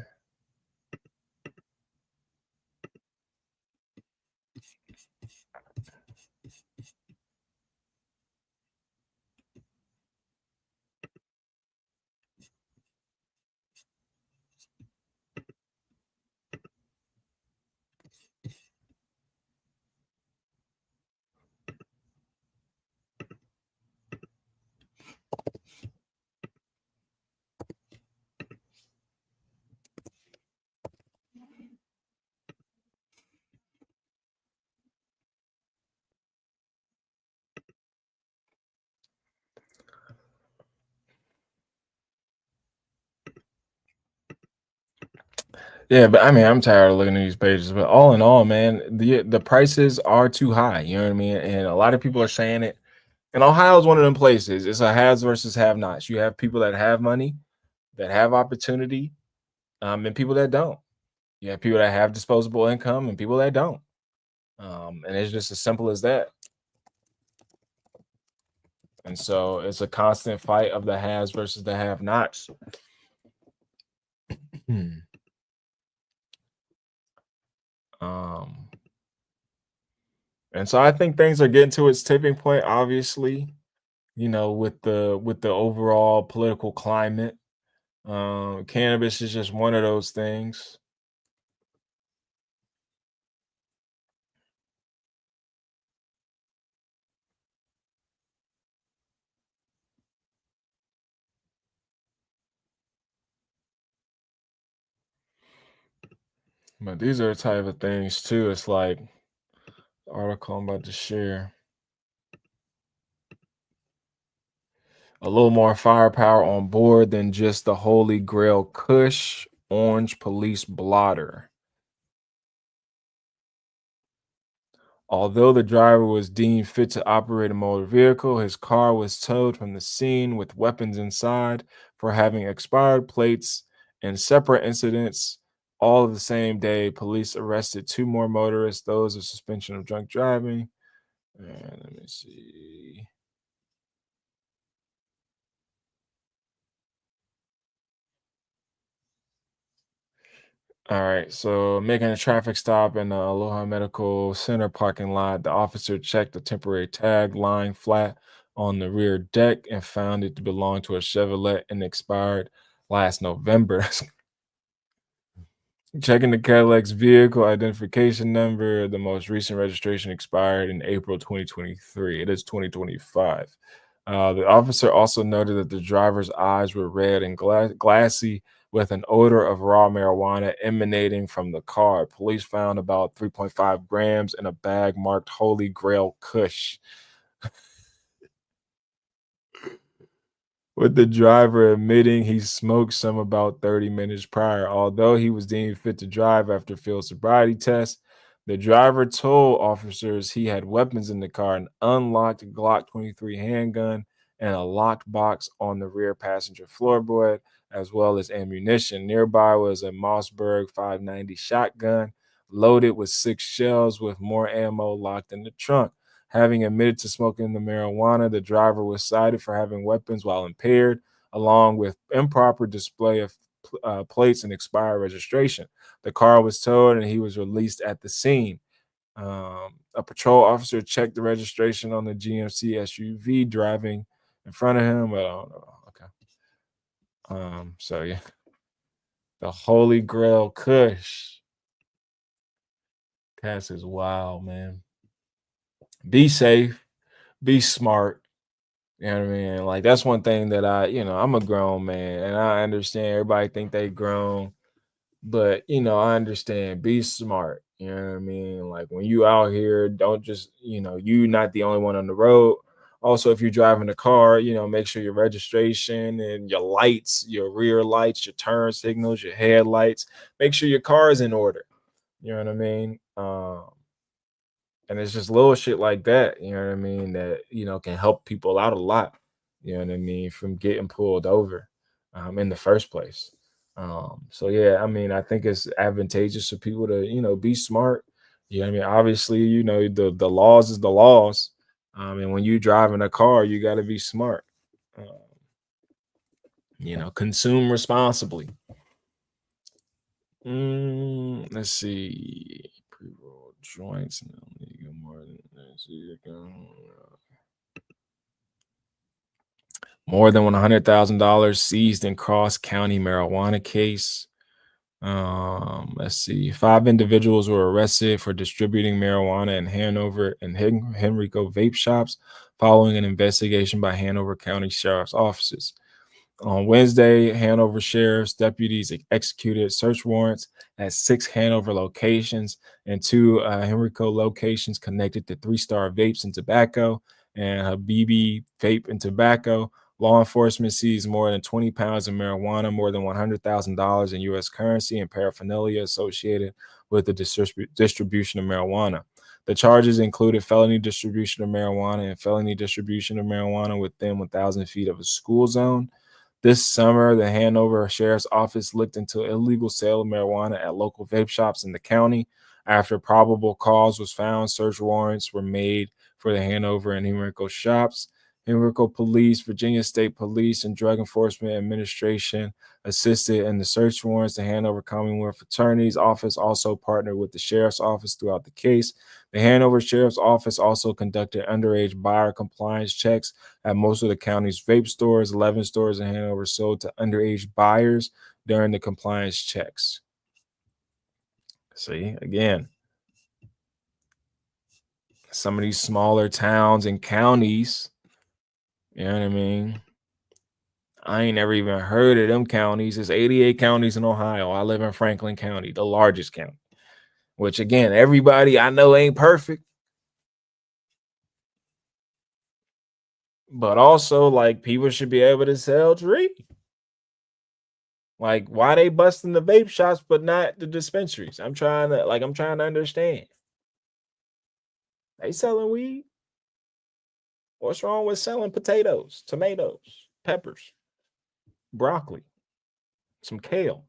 Yeah, but I mean, I'm tired of looking at these pages. But all in all, man, the prices are too high. You know what I mean? And a lot of people are saying it. And Ohio is one of them places. It's a haves versus have-nots. You have people that have money, that have opportunity, and people that don't. You have people that have disposable income and people that don't. And it's just as simple as that. And so it's a constant fight of the haves versus the have-nots. Hmm. Um, and so I think things are getting to its tipping point, obviously, with the overall political climate. Cannabis is just one of those things. But these are the type of things too. It's like the article I'm about to share. A little more firepower on board than just the Holy Grail Kush Orange Police Blotter. Although the driver was deemed fit to operate a motor vehicle, his car was towed from the scene with weapons inside for having expired plates. In separate incidents, all of the same day, police arrested two more motorists, those of suspension of drunk driving. And let me see. All right, so making a traffic stop in the Aloha Medical Center parking lot, the officer checked a temporary tag lying flat on the rear deck and found it to belong to a Chevrolet and expired last November. Checking the Cadillac's vehicle identification number, the most recent registration expired in April 2023. It is 2025. The officer also noted that the driver's eyes were red and glassy with an odor of raw marijuana emanating from the car. Police found about 3.5 grams in a bag marked Holy Grail Kush, with the driver admitting he smoked some about 30 minutes prior. Although he was deemed fit to drive after field sobriety test, the driver told officers he had weapons in the car, an unlocked Glock 23 handgun and a locked box on the rear passenger floorboard, as well as ammunition. Nearby was a Mossberg 590 shotgun loaded with 6 shells with more ammo locked in the trunk. Having admitted to smoking the marijuana, the driver was cited for having weapons while impaired, along with improper display of plates and expired registration. The car was towed and he was released at the scene. A patrol officer checked the registration on the GMC SUV driving in front of him. But I don't know. Okay. So yeah, the Holy Grail Kush. Cass is wild, man. Be safe, be smart. You know what I mean? Like that's one thing that I'm a grown man and I understand everybody think they grown, but I understand. Be smart. You know what I mean? Like when you out here, don't just, you not the only one on the road. Also, if you're driving a car, make sure your registration and your lights, your rear lights, your turn signals, your headlights, make sure your car is in order. You know what I mean? And it's just little shit like that, you know what I mean, that can help people out a lot, you know what I mean, from getting pulled over in the first place. So yeah, I mean, I think it's advantageous for people to, be smart. You know what I mean? Obviously, the laws is the laws. And when you drive in a car, you got to be smart. Um, consume responsibly. Let's see. Pre-roll joints. No, legal more than more than $100,000 seized in Cross County marijuana case. Let's see. 5 individuals were arrested for distributing marijuana in Hanover and Henrico vape shops following an investigation by Hanover County Sheriff's offices. On Wednesday, Hanover Sheriff's deputies executed search warrants at 6 Hanover locations and 2 Henrico locations connected to 3-Star Vapes and Tobacco and Habibi Vape and Tobacco. Law enforcement seized more than 20 pounds of marijuana, more than $100,000 in U.S. currency, and paraphernalia associated with the distribution of marijuana. The charges included felony distribution of marijuana and felony distribution of marijuana within 1,000 feet of a school zone. This summer, the Hanover Sheriff's Office looked into illegal sale of marijuana at local vape shops in the county. After probable cause was found, search warrants were made for the Hanover and Henrico shops. Henrico Police, Virginia State Police, and Drug Enforcement Administration assisted in the search warrants. The Hanover Commonwealth Attorney's Office also partnered with the Sheriff's Office throughout the case. The Hanover Sheriff's Office also conducted underage buyer compliance checks at most of the county's vape stores. 11 stores in Hanover sold to underage buyers during the compliance checks. See, again, some of these smaller towns and counties, you know what I mean? I ain't never even heard of them counties. There's 88 counties in Ohio. I live in Franklin County, the largest county, which again, everybody I know ain't perfect. But also, like, people should be able to sell tree. Like, why they busting the vape shops but not the dispensaries? I'm trying to understand. They selling weed. What's wrong with selling potatoes, tomatoes, peppers, broccoli, some kale?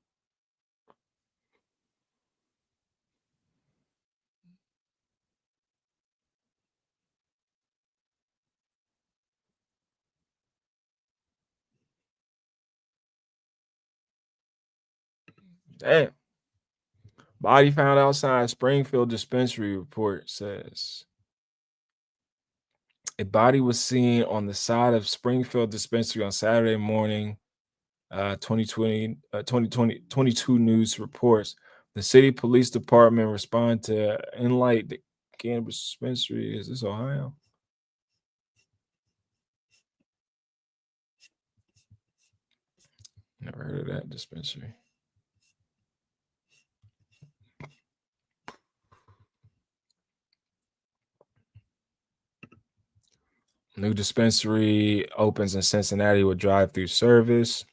Damn. Body found outside Springfield dispensary report says a body was seen on the side of Springfield dispensary on Saturday morning. 2020, 2022 news reports. The city police department responded to Enlight the cannabis dispensary. Is this Ohio? Never heard of that dispensary. New dispensary opens in Cincinnati with drive-through service.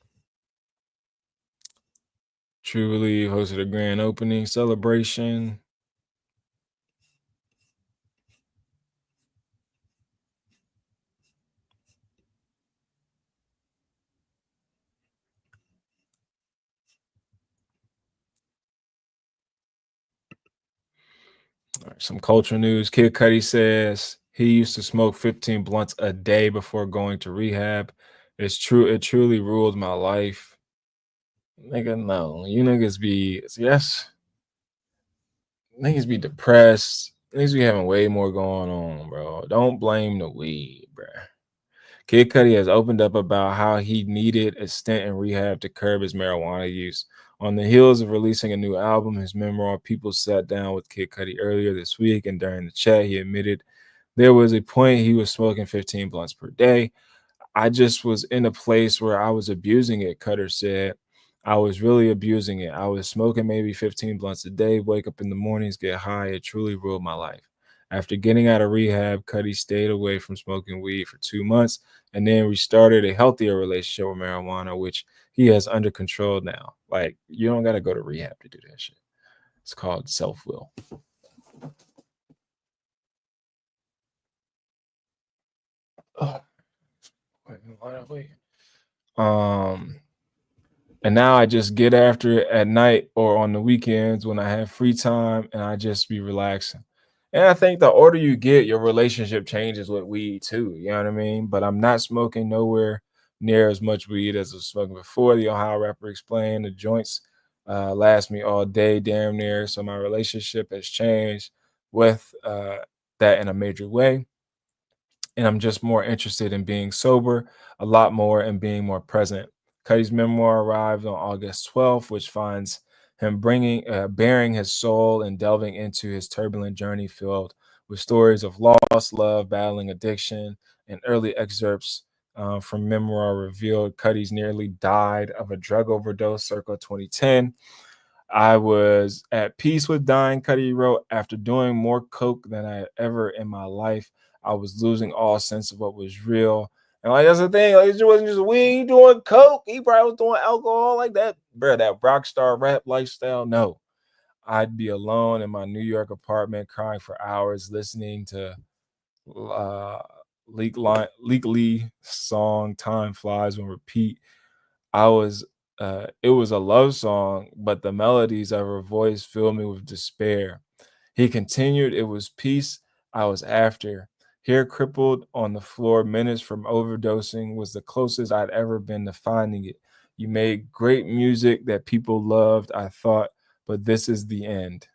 True Believe hosted a grand opening celebration. All right, some cultural news. Kid Cudi says He used to smoke 15 blunts a day before going to rehab. It's true. It truly ruled my life. Nigga, no. You niggas be, yes, niggas be depressed. Niggas be having way more going on, bro. Don't blame the weed, bro. Kid Cudi has opened up about how he needed a stint in rehab to curb his marijuana use. On the heels of releasing a new album, his memoir, People sat down with Kid Cudi earlier this week, and during the chat, he admitted there was a point he was smoking 15 blunts per day. I just was in a place where I was abusing it, Cutter said. I was really abusing it. I was smoking maybe 15 blunts a day, wake up in the mornings, get high. It truly ruled my life. After getting out of rehab, Cuddy stayed away from smoking weed for 2 months and then restarted a healthier relationship with marijuana, which he has under control now. Like, you don't got to go to rehab to do that shit. It's called self will. Wait. And now I just get after it at night or on the weekends when I have free time and I just be relaxing. And I think the older you get, your relationship changes with weed too. You know what I mean? But I'm not smoking nowhere near as much weed as I was smoking before. The Ohio rapper explained the joints last me all day, damn near. So my relationship has changed with that in a major way, and I'm just more interested in being sober, a lot more, and being more present. Cuddy's memoir arrived on August 12th, which finds him bearing his soul and delving into his turbulent journey filled with stories of loss, love, battling addiction, and early excerpts from memoir revealed Cuddy's nearly died of a drug overdose circa 2010. I was at peace with dying, Cuddy wrote. After doing more coke than I had ever in my life, I was losing all sense of what was real. And like that's the thing, like it wasn't just weed doing coke. He probably was doing alcohol like that, bro. That rock star rap lifestyle. No, I'd be alone in my New York apartment, crying for hours, listening to uh, Leak song "Time Flies" on repeat. I was it was a love song, but the melodies of her voice filled me with despair. He continued, it was peace I was after. Here crippled on the floor, minutes from overdosing was the closest I'd ever been to finding it. You made great music that people loved, I thought, but this is the end.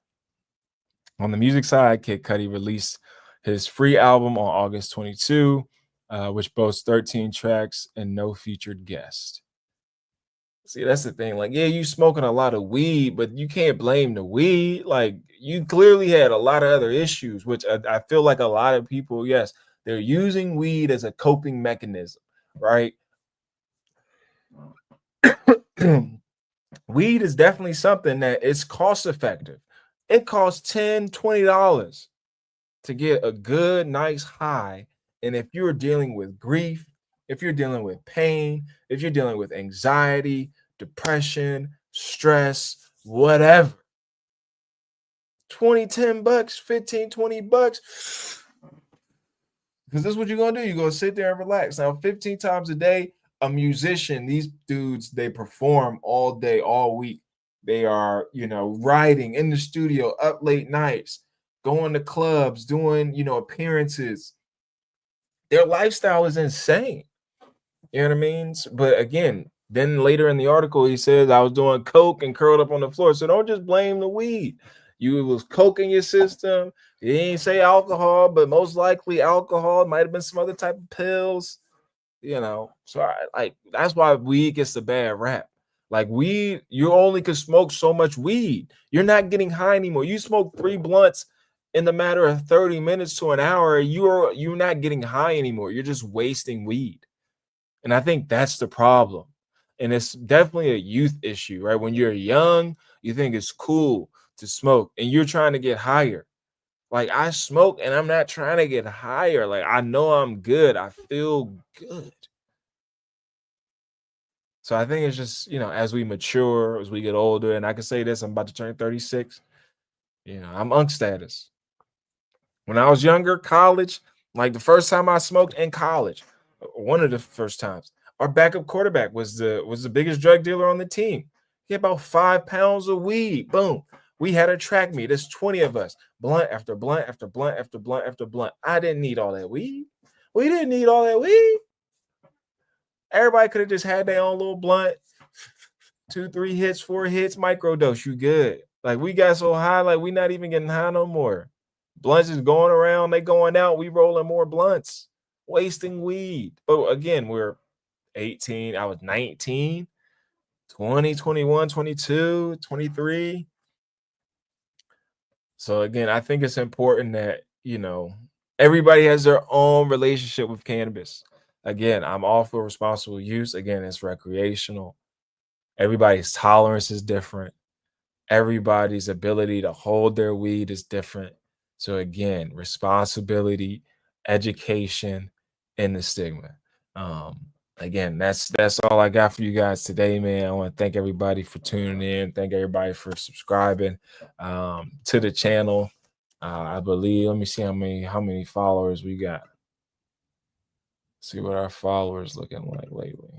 On the music side, Kid Cudi released his free album on August 22, which boasts 13 tracks and no featured guest. See, that's the thing. Like, yeah, you smoking a lot of weed, but you can't blame the weed. Like, you clearly had a lot of other issues, which I feel like a lot of people, yes, they're using weed as a coping mechanism, right? Weed is definitely something that is cost effective. It costs $10, $20 to get a good, nice high. And if you're dealing with grief, if you're dealing with pain, if you're dealing with anxiety, depression, stress, whatever, 20, $10, 15, $20. Because this is what you're gonna do. You're gonna sit there and relax. Now, 15 times a day, a musician, these dudes, they perform all day, all week. They are, writing in the studio up late nights, going to clubs, doing, appearances. Their lifestyle is insane. You know what I mean? But again, then later in the article, he says I was doing coke and curled up on the floor. So don't just blame the weed. You was coke in your system. He didn't say alcohol, but most likely alcohol. It might have been some other type of pills. So that's why weed gets the bad rap. Like weed, you only can smoke so much weed. You're not getting high anymore. You smoke 3 blunts in the matter of 30 minutes to an hour. You're not getting high anymore. You're just wasting weed. And I think that's the problem. And it's definitely a youth issue, right? When you're young, you think it's cool to smoke and you're trying to get higher. Like I smoke and I'm not trying to get higher. Like I know I'm good. I feel good. So I think it's just, as we mature, as we get older, and I can say this, I'm about to turn 36. I'm unk status. When I was younger, college, like the first time I smoked in college, one of the first times, our backup quarterback was the biggest drug dealer on the team. He had about 5 pounds of weed. Boom. We had a track meet. There's 20 of us, blunt after blunt after blunt after blunt after blunt. I didn't need all that weed. We didn't need all that weed. Everybody could have just had their own little blunt, 2, 3 hits, 4 hits, microdose. You good. Like we got so high, like we not even getting high no more. Blunts is going around, they going out. We rolling more blunts, wasting weed. But again, we're 18. I was 19, 20, 21, 22, 23. So again, I think it's important that, everybody has their own relationship with cannabis. Again, I'm all for responsible use. Again, it's recreational. Everybody's tolerance is different. Everybody's ability to hold their weed is different. So again, responsibility, education, and the stigma. Again, that's all I got for you guys today, man. I want to thank everybody for tuning in. Thank everybody for subscribing to the channel. I believe, let me see how many followers we got. See what our followers looking like lately.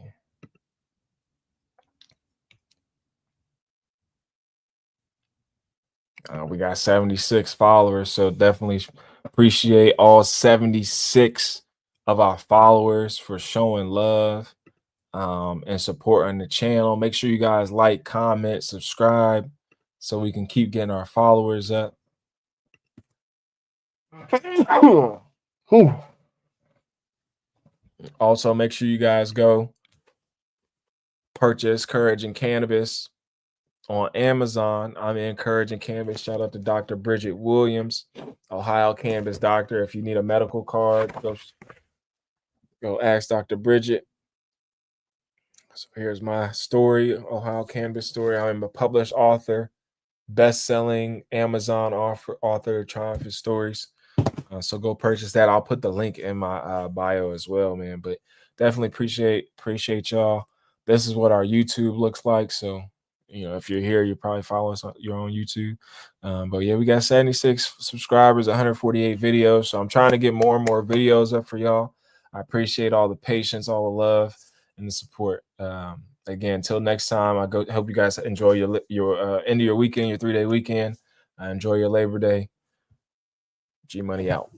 We got 76 followers, so definitely appreciate all 76 of our followers for showing love and supporting the channel. Make sure you guys like, comment, subscribe so we can keep getting our followers up. Also, make sure you guys go purchase Courage and Cannabis on Amazon. I'm encouraging cannabis. Shout out to Dr. Bridget Williams, Ohio Cannabis Doctor. If you need a medical card, go ask Dr. Bridget. So here's my story, Ohio Cannabis story. I'm a published author, best-selling Amazon author, trying for stories. So go purchase that. I'll put the link in my bio as well, man. But definitely appreciate y'all. This is what our YouTube looks like. So if you're here, you probably follow us you're on YouTube. But yeah, we got 76 subscribers, 148 videos. So I'm trying to get more and more videos up for y'all. I appreciate all the patience, all the love, and the support. Again, until next time, I hope you guys enjoy your end of your weekend, your 3-day weekend. Enjoy your Labor Day. G Money out.